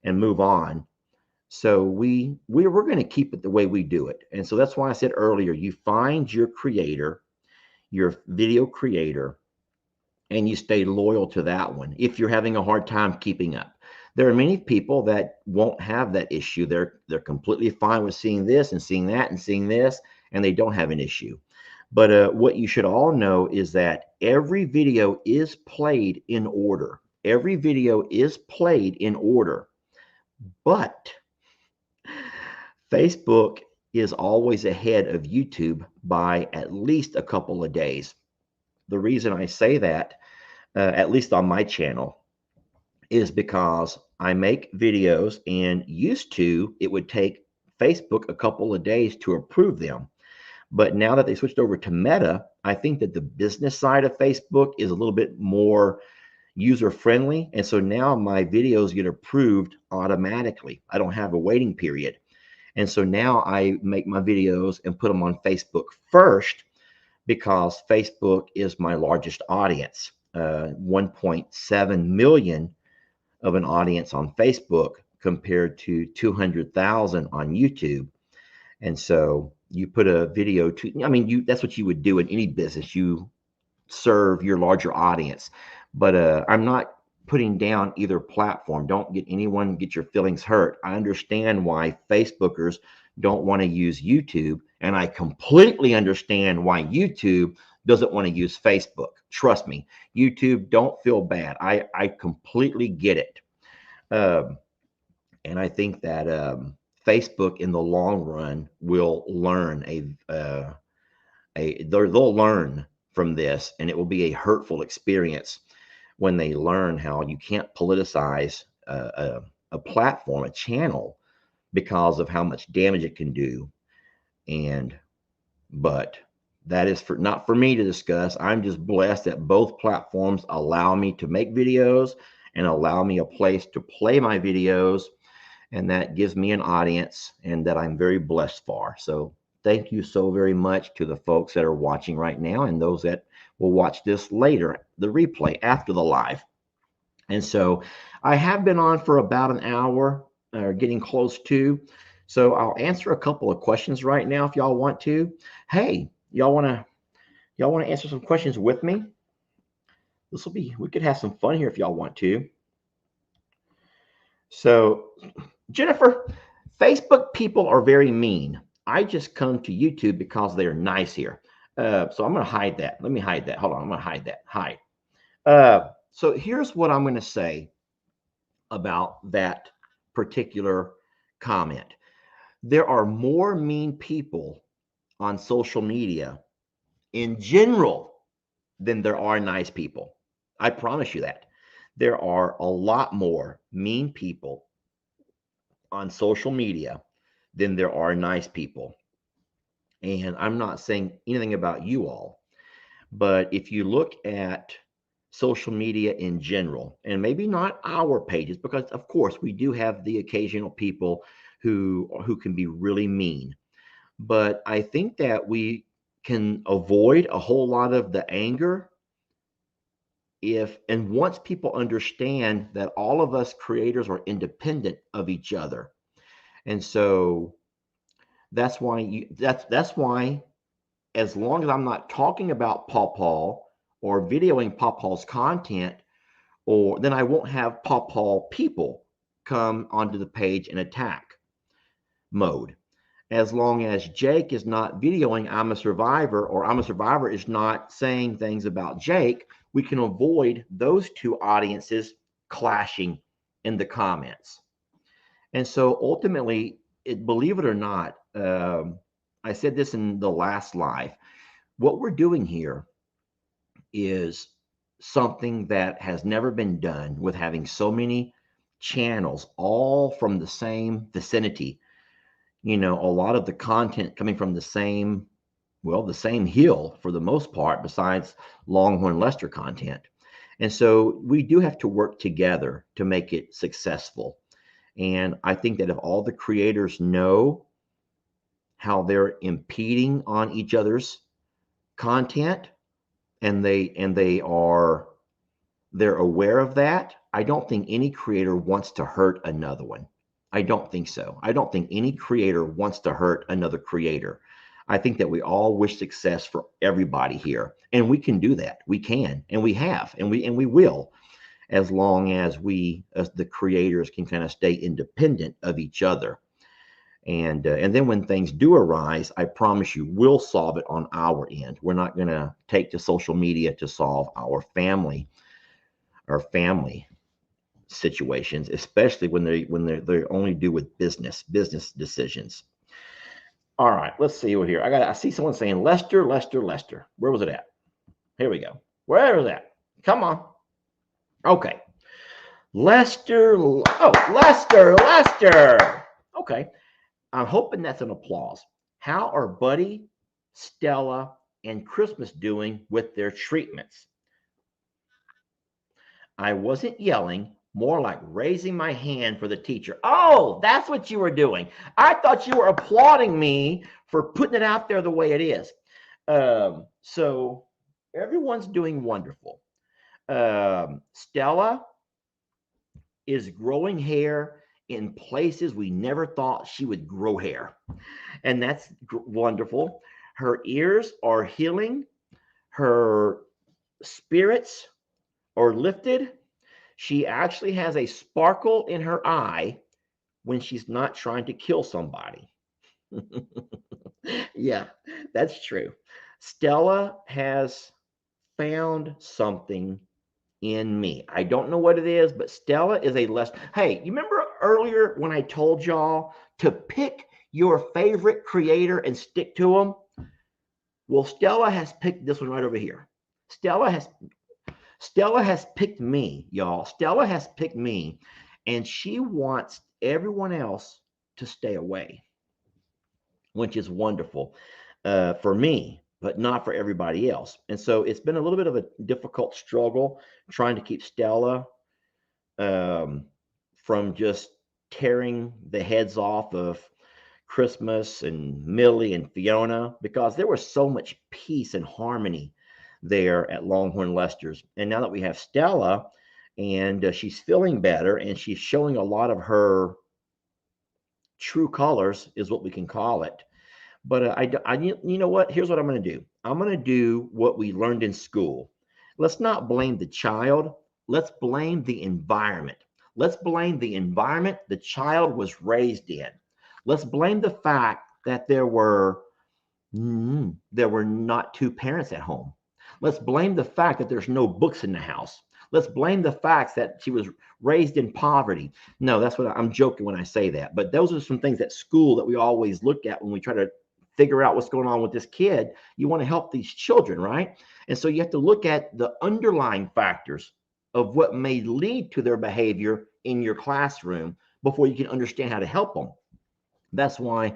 and move on. So we're going to keep it the way we do it. And so that's why I said earlier, you find your creator, your video creator, and you stay loyal to that one if you're having a hard time keeping up. There are many people that won't have that issue. They're completely fine with seeing this and seeing that and seeing this, and they don't have an issue. But what you should all know is that every video is played in order. Every video is played in order. But Facebook is always ahead of YouTube by at least a couple of days. The reason I say that, at least on my channel, is because I make videos, and used to, it would take Facebook a couple of days to approve them. But now that they switched over to Meta, I think that the business side of Facebook is a little bit more user friendly. And so now my videos get approved automatically. I don't have a waiting period. And so now I make my videos and put them on Facebook first because Facebook is my largest audience, 1.7 million of an audience on Facebook compared to 200,000 on YouTube. And so you put a video to, I mean, that's what you would do in any business. You serve your larger audience. But I'm not putting down either platform. Don't get anyone get your feelings hurt. I understand why Facebookers don't want to use YouTube, and I completely understand why YouTube doesn't want to use Facebook. Trust me, YouTube, don't feel bad. I completely get it. And I think that Facebook in the long run will learn they'll learn from this, and it will be a hurtful experience when they learn how you can't politicize a platform, a channel, because of how much damage it can do. But that is not for me to discuss. I'm just blessed that both platforms allow me to make videos and allow me a place to play my videos, and that gives me an audience, and that I'm very blessed for. So thank you so very much to the folks that are watching right now, and those that will watch this later, the replay after the live. And so I have been on for about an hour, or getting close to. So I'll answer a couple of questions right now if y'all want to. Hey, y'all want to answer some questions with me? We could have some fun here if y'all want to. So, Jennifer, Facebook people are very mean. I just come to YouTube because they're nice here. So I'm going to hide that. Let me hide that. Hold on. I'm going to hide that. Hide. So here's what I'm going to say about that particular comment. There are more mean people on social media in general than there are nice people. I promise you that. There are a lot more mean people on social media than there are nice people. And I'm not saying anything about you all, but if you look at social media in general, and maybe not our pages, because of course we do have the occasional people who can be really mean, but I think that we can avoid a whole lot of the anger and once people understand that all of us creators are independent of each other. And so that's why as long as I'm not talking about Paw or videoing Paw's content, or then I won't have Paw people come onto the page in attack mode. As long as Jake is not videoing I'm a Survivor, or I'm a Survivor is not saying things about Jake, we can avoid those two audiences clashing in the comments. And so ultimately, believe it or not, I said this in the last live, what we're doing here is something that has never been done, with having so many channels all from the same vicinity. A lot of the content coming from the same hill for the most part, besides Longhorn Lester content. And so we do have to work together to make it successful. And I think that if all the creators know how they're impeding on each other's content, and they're aware of that, I don't think any creator wants to hurt another one. I don't think so. I don't think any creator wants to hurt another creator. I think that we all wish success for everybody here, and we can do that. We can, and we have, and we will, as long as as the creators, can kind of stay independent of each other. And then when things do arise, I promise you, we'll solve it on our end. We're not going to take to social media to solve our family situations, especially when they only do with business decisions. All right, let's see over here. I see someone saying Lester. Where was it at? Here we go. Where was that? Come on. Okay. Lester. Oh, Lester. Okay. I'm hoping that's an applause. How are Buddy, Stella, and Christmas doing with their treatments? I wasn't yelling, more like raising my hand for the teacher. Oh, that's what you were doing. I thought you were applauding me for putting it out there the way it is. So everyone's doing wonderful. Stella is growing hair in places we never thought she would grow hair. And that's wonderful. Her ears are healing. Her spirits are lifted. She actually has a sparkle in her eye when she's not trying to kill somebody. Yeah, that's true. Stella has found something in me. I don't know what it is, but Stella is a less. Hey, you remember earlier when I told y'all to pick your favorite creator and stick to them? Well, Stella has picked this one right over here. Stella has picked me, y'all. Stella has picked me, and she wants everyone else to stay away, which is wonderful for me, but not for everybody else. And so it's been a little bit of a difficult struggle trying to keep Stella um, from just tearing the heads off of Christmas and Millie and Fiona, because there was so much peace and harmony there at Longhorn Lester's. And now that we have Stella, and she's feeling better and she's showing a lot of her true colors, is what we can call it. But you know what? Here's what I'm going to do. I'm going to do what we learned in school. Let's not blame the child. Let's blame the environment. Let's blame the environment the child was raised in. Let's blame the fact that there were not two parents at home. Let's blame the fact that there's no books in the house. Let's blame the facts that she was raised in poverty. No, that's what I'm joking when I say that. But those are some things at school that we always look at when we try to figure out what's going on with this kid. You want to help these children, right? And so you have to look at the underlying factors of what may lead to their behavior in your classroom before you can understand how to help them. That's why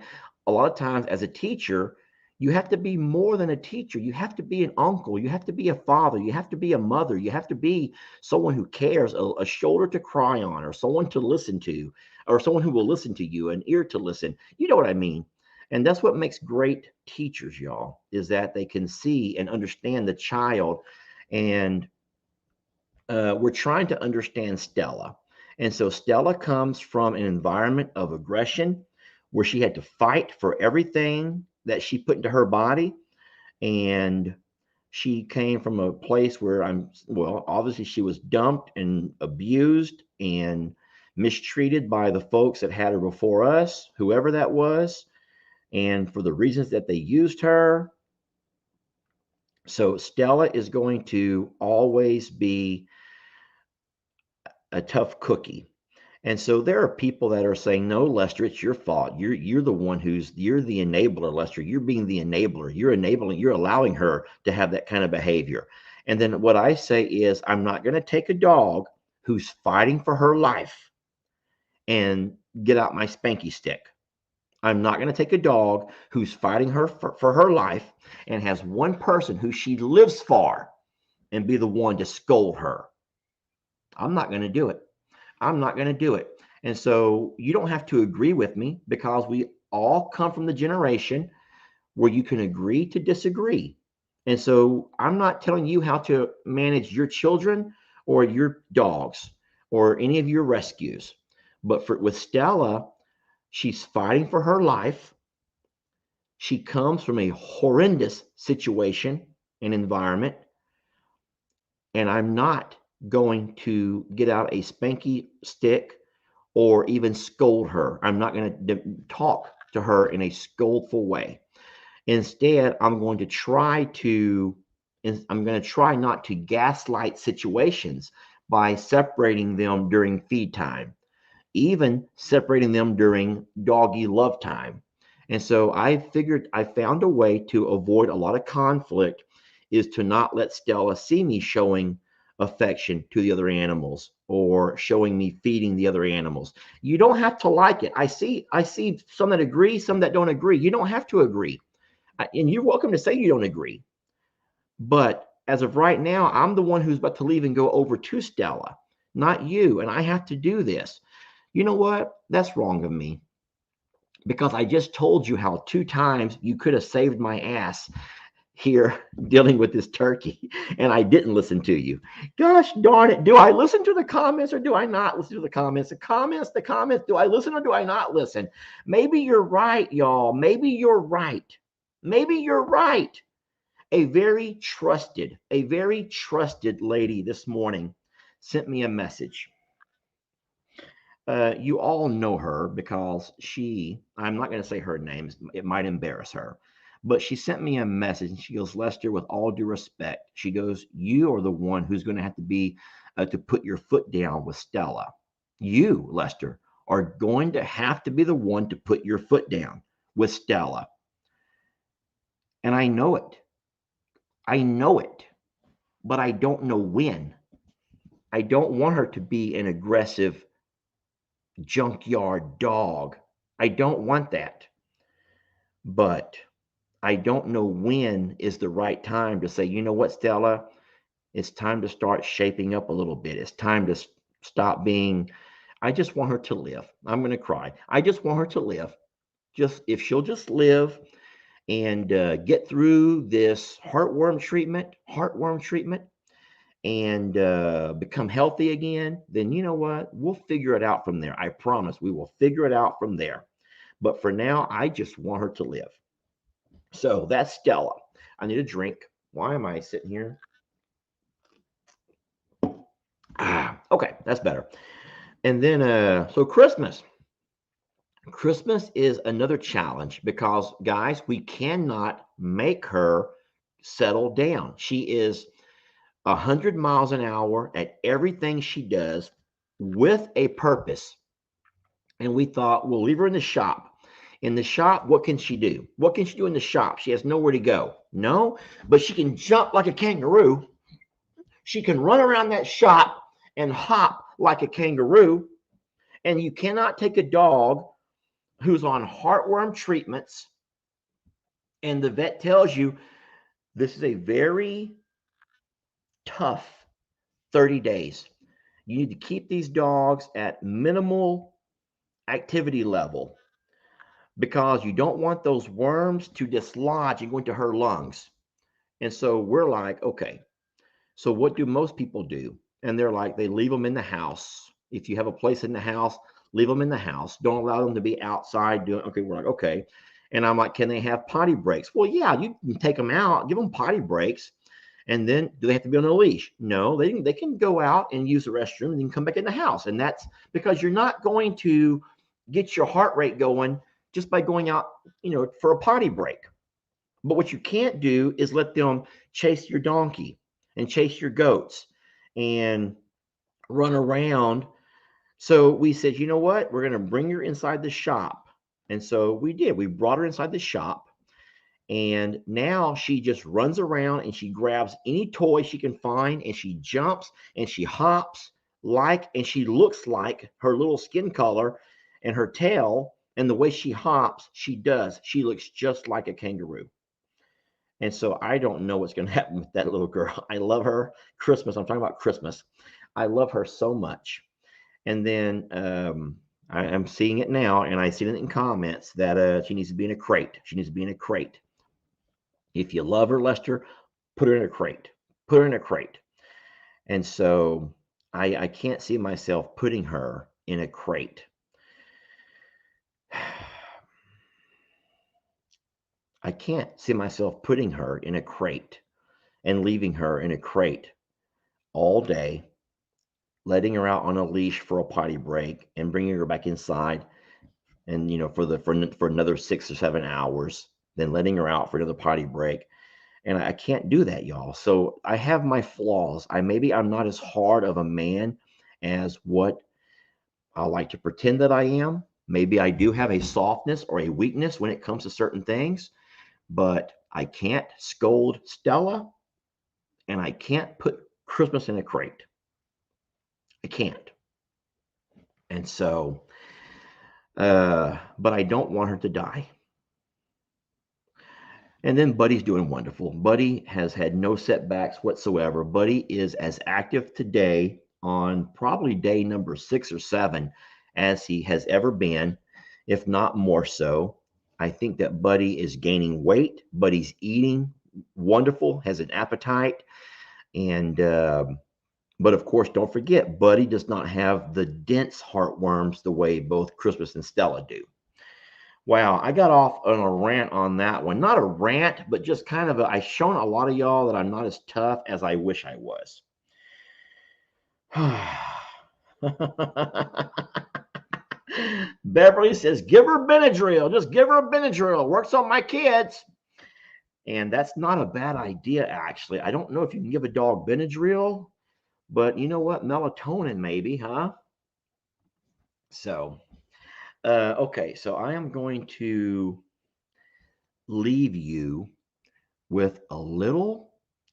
a lot of times as a teacher, you have to be more than a teacher. You have to be an uncle. You have to be a father. You have to be a mother. You have to be someone who cares, a shoulder to cry on, or someone to listen to, or someone who will listen to you, an ear to listen. You know what I mean? And that's what makes great teachers, y'all, is that they can see and understand the child. And we're trying to understand Stella. And so Stella comes from an environment of aggression where she had to fight for everything that she put into her body. And she came from a place where obviously she was dumped and abused and mistreated by the folks that had her before us, whoever that was, and for the reasons that they used her. So Stella is going to always be a tough cookie. And so there are people that are saying, no, Lester, it's your fault. You're the one you're the enabler, Lester. You're being the enabler. You're allowing her to have that kind of behavior. And then what I say is, I'm not going to take a dog who's fighting for her life and get out my spanky stick. I'm not going to take a dog who's fighting for her life and has one person who she lives for and be the one to scold her. I'm not going to do it. I'm not going to do it. And so you don't have to agree with me, because we all come from the generation where you can agree to disagree. And so I'm not telling you how to manage your children or your dogs or any of your rescues. But with Stella, she's fighting for her life. She comes from a horrendous situation and environment. And I'm not going to get out a spanky stick or even scold her. I'm not going to talk to her in a scoldful way. Instead, I'm going to try not to gaslight situations by separating them during feed time, even separating them during doggy love time. And so I found a way to avoid a lot of conflict is to not let Stella see me showing affection to the other animals or showing me feeding the other animals. You don't have to like it. I see some that agree, some that don't agree. You don't have to agree. And you're welcome to say you don't agree. But as of right now, I'm the one who's about to leave and go over to Stella, not you. And I have to do this. You know what? That's wrong of me, because I just told you how 2 times you could have saved my ass here dealing with this turkey, and I didn't listen to you. Gosh darn it. Do I listen to the comments or do I not listen to the comments? The comments, do I listen or do I not listen? Maybe you're right, y'all. Maybe you're right. Maybe you're right. A very trusted lady this morning sent me a message. You all know her because I'm not going to say her name, it might embarrass her, but she sent me a message and she goes, Lester, with all due respect, she goes, you are the one who's going to have to be to put your foot down with Stella. You, Lester, are going to have to be the one to put your foot down with Stella. And I know it. I know it. But I don't know when. I don't want her to be an aggressive junkyard dog. I don't want that. But I don't know when is the right time to say, you know what, Stella, it's time to start shaping up a little bit. It's time to stop being, I just want her to live. I'm going to cry. I just want her to live. Just if she'll just live and get through this heartworm treatment, and become healthy again, then you know what? We'll figure it out from there. I promise we will figure it out from there. But for now, I just want her to live. So that's Stella. I need a drink. Why am I sitting here? Okay, that's better. And then, so Christmas. Christmas is another challenge because, guys, we cannot make her settle down. She is 100 miles an hour at everything she does with a purpose. And we thought, we'll leave her in the shop. In the shop, what can she do? What can she do in the shop? She has nowhere to go. No, but she can jump like a kangaroo. She can run around that shop and hop like a kangaroo. And you cannot take a dog who's on heartworm treatments and the vet tells you this is a very tough 30 days. You need to keep these dogs at minimal activity level because you don't want those worms to dislodge and go into her lungs. And so we're like, okay, so what do most people do? And they're like, they leave them in the house. If you have a place in the house, leave them in the house. Don't allow them to be outside doing, okay, we're like, okay. And I'm like, can they have potty breaks? Well, yeah, you can take them out, give them potty breaks. And then do they have to be on a leash? No, they can go out and use the restroom and then come back in the house. And that's because you're not going to get your heart rate going just by going out, for a potty break. But what you can't do is let them chase your donkey and chase your goats and run around. So we said, you know what? We're going to bring her inside the shop. And so we did. We brought her inside the shop. And now she just runs around and she grabs any toy she can find and she jumps and she hops and she looks like her little skin color and her tail and the way she hops, she looks just like a kangaroo. And so I don't know what's going to happen with that little girl. I love her. Christmas. I'm talking about Christmas. I love her so much. And then I'm seeing it now, and I see it in comments that she needs to be in a crate. She needs to be in a crate. If you love her, Lester, put her in a crate. Put her in a crate. And so I can't see myself putting her in a crate. I can't see myself putting her in a crate and leaving her in a crate all day, letting her out on a leash for a potty break and bringing her back inside and for another 6 or 7 hours, then letting her out for another potty break. And I can't do that, y'all. So I have my flaws. Maybe I'm not as hard of a man as what I like to pretend that I am. Maybe I do have a softness or a weakness when it comes to certain things, but I can't scold Stella and I can't put Christmas in a crate. I can't. And so, but I don't want her to die. And then Buddy's doing wonderful. Buddy has had no setbacks whatsoever. Buddy is as active today on probably day number 6 or 7 as he has ever been, if not more so. I think that Buddy is gaining weight. Buddy's eating wonderful, has an appetite. And, but of course, don't forget, Buddy does not have the dense heartworms the way both Christmas and Stella do. Wow, I got off on a rant on that one. Not a rant, but just kind of I've shown a lot of y'all that I'm not as tough as I wish I was. Beverly says, give her Benadryl. Just give her a Benadryl. Works on my kids. And that's not a bad idea, actually. I don't know if you can give a dog Benadryl, but you know what? Melatonin maybe, huh? So Okay, so I am going to leave you with a little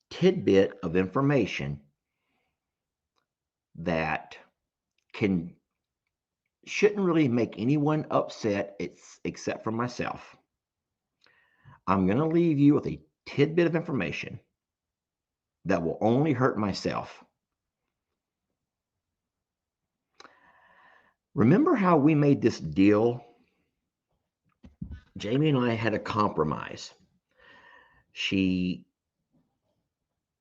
tidbit of information that can shouldn't really make anyone upset except for myself. I'm going to leave you with a tidbit of information that will only hurt myself. Remember how we made this deal? Jamie and I had a compromise. She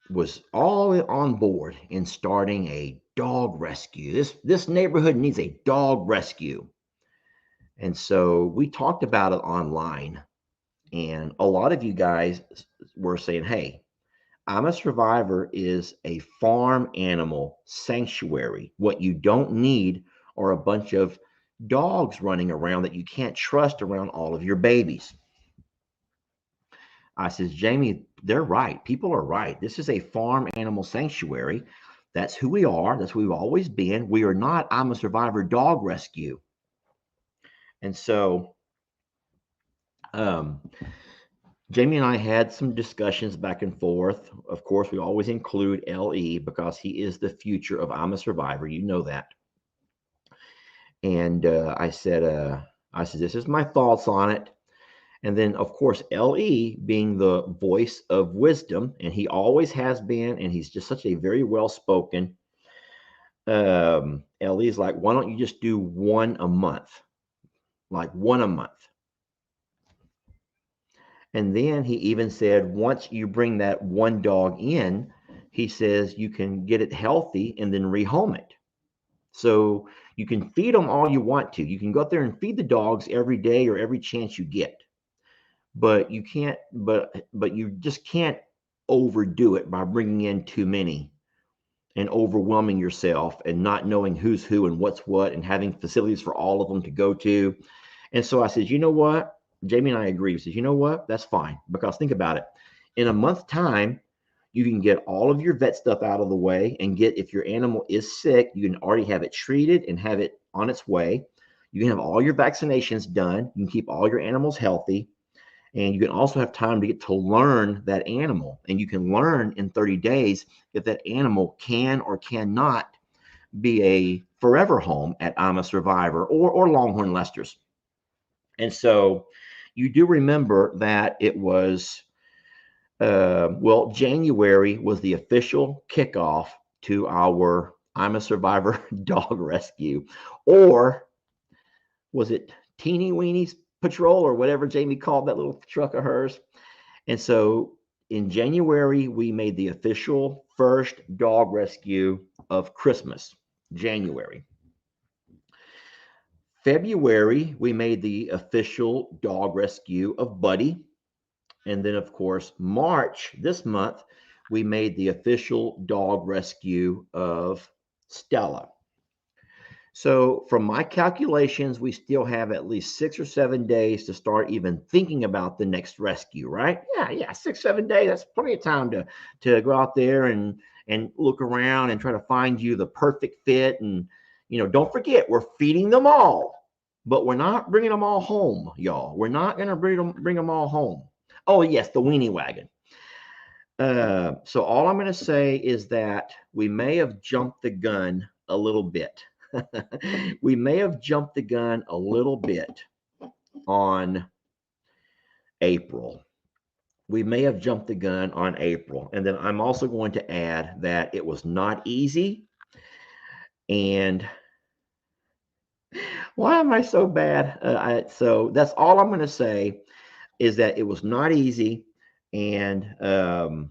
was all on board in starting a dog rescue. This neighborhood needs a dog rescue. And so we talked about it online. And a lot of you guys were saying, hey, I'm a Survivor is a farm animal sanctuary. What you don't need are a bunch of dogs running around that you can't trust around all of your babies. I says, Jamie, they're right. People are right. This is a farm animal sanctuary. That's who we are. That's who we've always been. We are not, I'm a Survivor dog rescue. And so Jamie and I had some discussions back and forth. Of course, we always include LE because he is the future of I'm a Survivor. You know that. And I said, this is my thoughts on it. And then, of course, LE being the voice of wisdom, and he always has been, and he's just such a very well-spoken. LE's like, why don't you just do one a month? Like one a month. And then he even said, once you bring that one dog in, he says you can get it healthy and then rehome it. So you can feed them all you want to. You can go out there and feed the dogs every day or every chance you get. But you can't, but you just can't overdo it by bringing in too many and overwhelming yourself and not knowing who's who and what's what and having facilities for all of them to go to. And so I said, you know what? Jamie and I agree. He says, you know what? That's fine. Because think about it. In a month's time, you can get all of your vet stuff out of the way and get, if your animal is sick, you can already have it treated and have it on its way. You can have all your vaccinations done. You can keep all your animals healthy. And you can also have time to get to learn that animal. And you can learn in 30 days if that animal can or cannot be a forever home at I'm a Survivor or Longhorn Lester's. And so you do remember that it was, January was the official kickoff to our I'm a Survivor dog rescue. Or was it Teeny Weenie's Patrol or whatever Jamie called that little truck of hers? And so in January, we made the official first dog rescue of Christmas, January. February, we made the official dog rescue of Buddy. And then, of course, March, this month, we made the official dog rescue of Stella. So from my calculations, we still have at least 6 or 7 days to start even thinking about the next rescue, right? Yeah, 6, 7 days. That's plenty of time to go out there and look around and try to find you the perfect fit. And, don't forget, we're feeding them all, but we're not bringing them all home, y'all. We're not going to bring them all home. Oh, yes, the weenie wagon. So all I'm going to say is that we may have jumped the gun a little bit. We may have jumped the gun a little bit on April. We may have jumped the gun on April. And then I'm also going to add that it was not easy. And why am I so bad? So that's all I'm going to say is that it was not easy. And,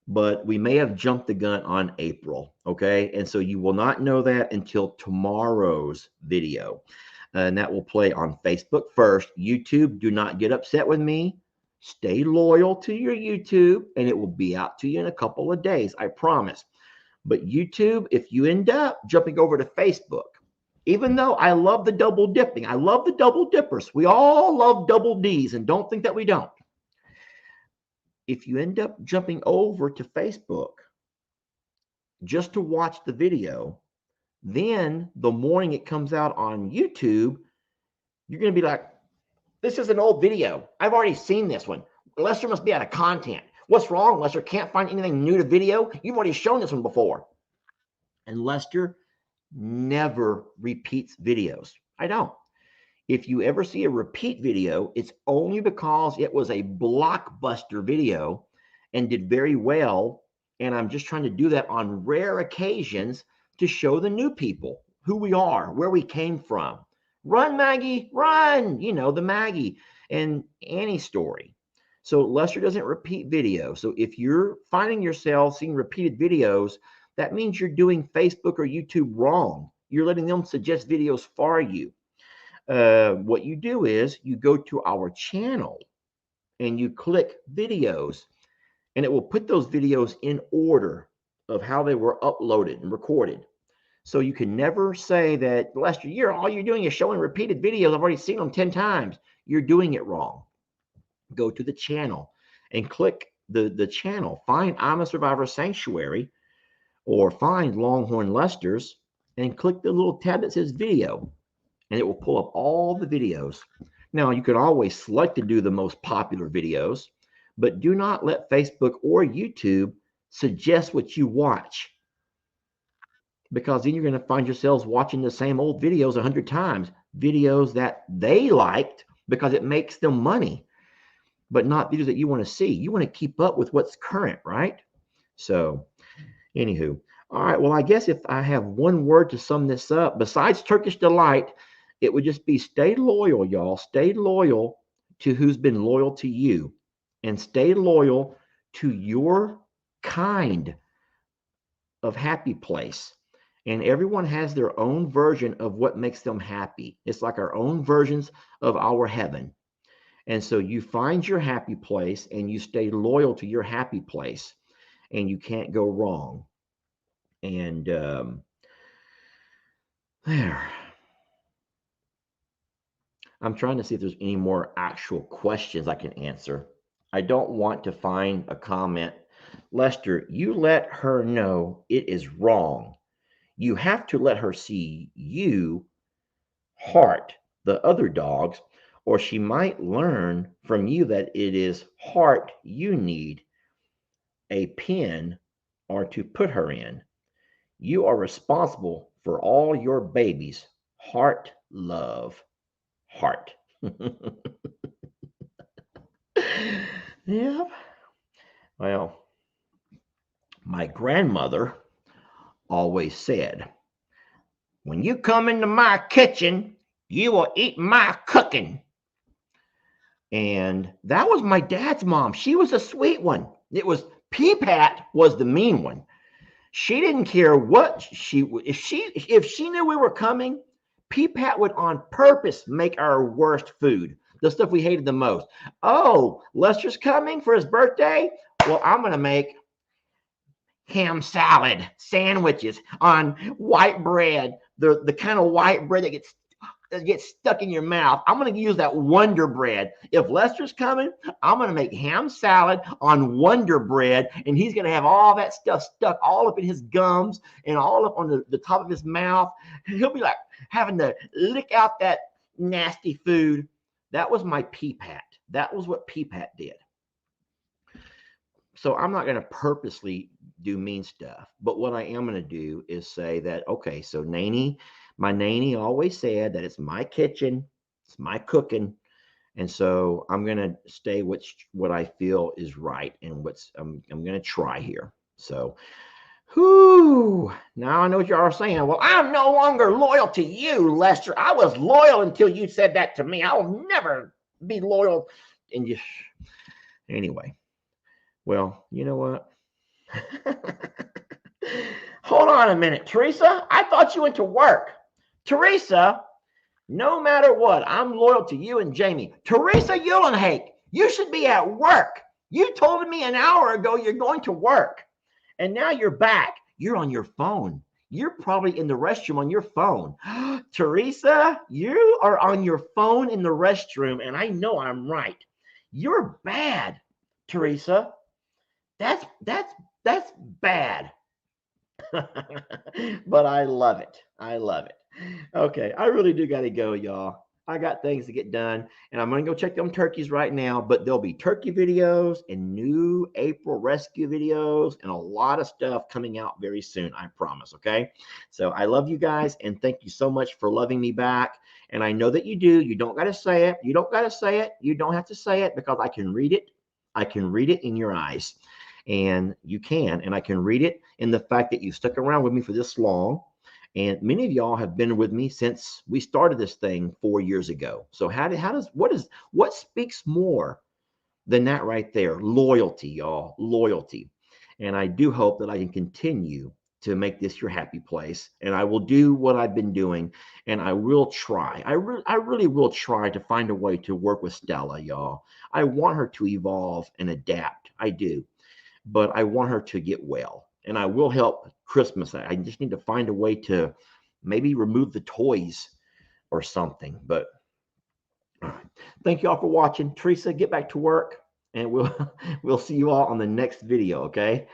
but we may have jumped the gun on April, okay? And so you will not know that until tomorrow's video. And that will play on Facebook first. YouTube, do not get upset with me. Stay loyal to your YouTube, and it will be out to you in a couple of days, I promise. But YouTube, if you end up jumping over to Facebook, even though I love the double dipping, I love the double dippers. We all love double Ds, and don't think that we don't. If you end up jumping over to Facebook just to watch the video, then the morning it comes out on YouTube, You're going to be like, this is an old video. I've already seen this one. Lester must be out of content. What's wrong, Lester? Can't find anything new to video? You've already shown this one before. And Lester never repeats videos. I don't. If you ever see a repeat video, it's only because it was a blockbuster video and did very well. And I'm just trying to do that on rare occasions to show the new people who we are, where we came from. Run, Maggie, run, the Maggie and Annie story. So Lester doesn't repeat videos. So if you're finding yourself seeing repeated videos, that means you're doing Facebook or YouTube wrong. You're letting them suggest videos for you. What you do is you go to our channel and you click videos, and it will put those videos in order of how they were uploaded and recorded. So you can never say that, Lester, all you're doing is showing repeated videos. I've already seen them 10 times. You're doing it wrong. Go to the channel and click the channel. Find I'm a Survivor Sanctuary or find Longhorn Lester's and click the little tab that says video, and it will pull up all the videos. Now, you can always select to do the most popular videos, but do not let Facebook or YouTube suggest what you watch, because then you're going to find yourselves watching the same old videos 100 times, videos that they liked because it makes them money, but not videos that you want to see. You want to keep up with what's current, right? So, anywho, all right, well, I guess if I have one word to sum this up, besides Turkish Delight, it would just be stay loyal, y'all. Stay loyal to who's been loyal to you, and stay loyal to your kind of happy place. And everyone has their own version of what makes them happy. It's like our own versions of our heaven. And so you find your happy place and you stay loyal to your happy place, and you can't go wrong. And there. I'm trying to see if there's any more actual questions I can answer. I don't want to find a comment. Lester, you let her know it is wrong. You have to let her see you heart the other dogs, or she might learn from you that it is heart you need a pen or to put her in. You are responsible for all your babies. Heart, love, heart. Yep. Well, my grandmother always said, when you come into my kitchen, you will eat my cooking. And that was my dad's mom. She was a sweet one. It was P-Pat was the mean one. She didn't care what if she knew we were coming, P-Pat would on purpose make our worst food, the stuff we hated the most. Oh, Lester's coming for his birthday? Well, I'm going to make ham salad sandwiches on white bread, the kind of white bread that gets stuck in your mouth. I'm going to use that Wonder Bread. If Lester's coming, I'm going to make ham salad on Wonder Bread, and he's going to have all that stuff stuck all up in his gums and all up on the top of his mouth. He'll be like having to lick out that nasty food. That was my P-Pat. That was what P-Pat did. So I'm not going to purposely do mean stuff, but what I am going to do is say that, okay, so my nanny always said that it's my kitchen, it's my cooking, and so I'm going to stay what I feel is right and I'm going to try here. So, now I know what you are saying. Well, I'm no longer loyal to you, Lester. I was loyal until you said that to me. I will never be loyal. And anyway. Well, you know what? Hold on a minute, Teresa. I thought you went to work. Teresa, no matter what, I'm loyal to you and Jamie. Teresa Uhlenhake, you should be at work. You told me an hour ago you're going to work, and now you're back. You're on your phone. You're probably in the restroom on your phone. Teresa, you are on your phone in the restroom, and I know I'm right. You're bad, Teresa. That's bad. But I love it. I love it. Okay, I really do got to go, y'all. I got things to get done, and I'm going to go check them turkeys right now. But there'll be turkey videos and new April rescue videos and a lot of stuff coming out very soon. I promise. Okay. So I love you guys, and thank you so much for loving me back. And I know that you do. You don't got to say it. You don't got to say it. You don't have to say it because I can read it. I can read it in your eyes, and you can. And I can read it in the fact that you stuck around with me for this long. And many of y'all have been with me since we started this thing 4 years ago. So what speaks more than that right there? Loyalty, y'all, loyalty. And I do hope that I can continue to make this your happy place. And I will do what I've been doing, and I will try. I really will try to find a way to work with Stella, y'all. I want her to evolve and adapt. I do, but I want her to get well. And I will help Christmas. I just need to find a way to maybe remove the toys or something. But all right. Thank you all for watching. Teresa, get back to work, and we'll we'll see you all on the next video, okay?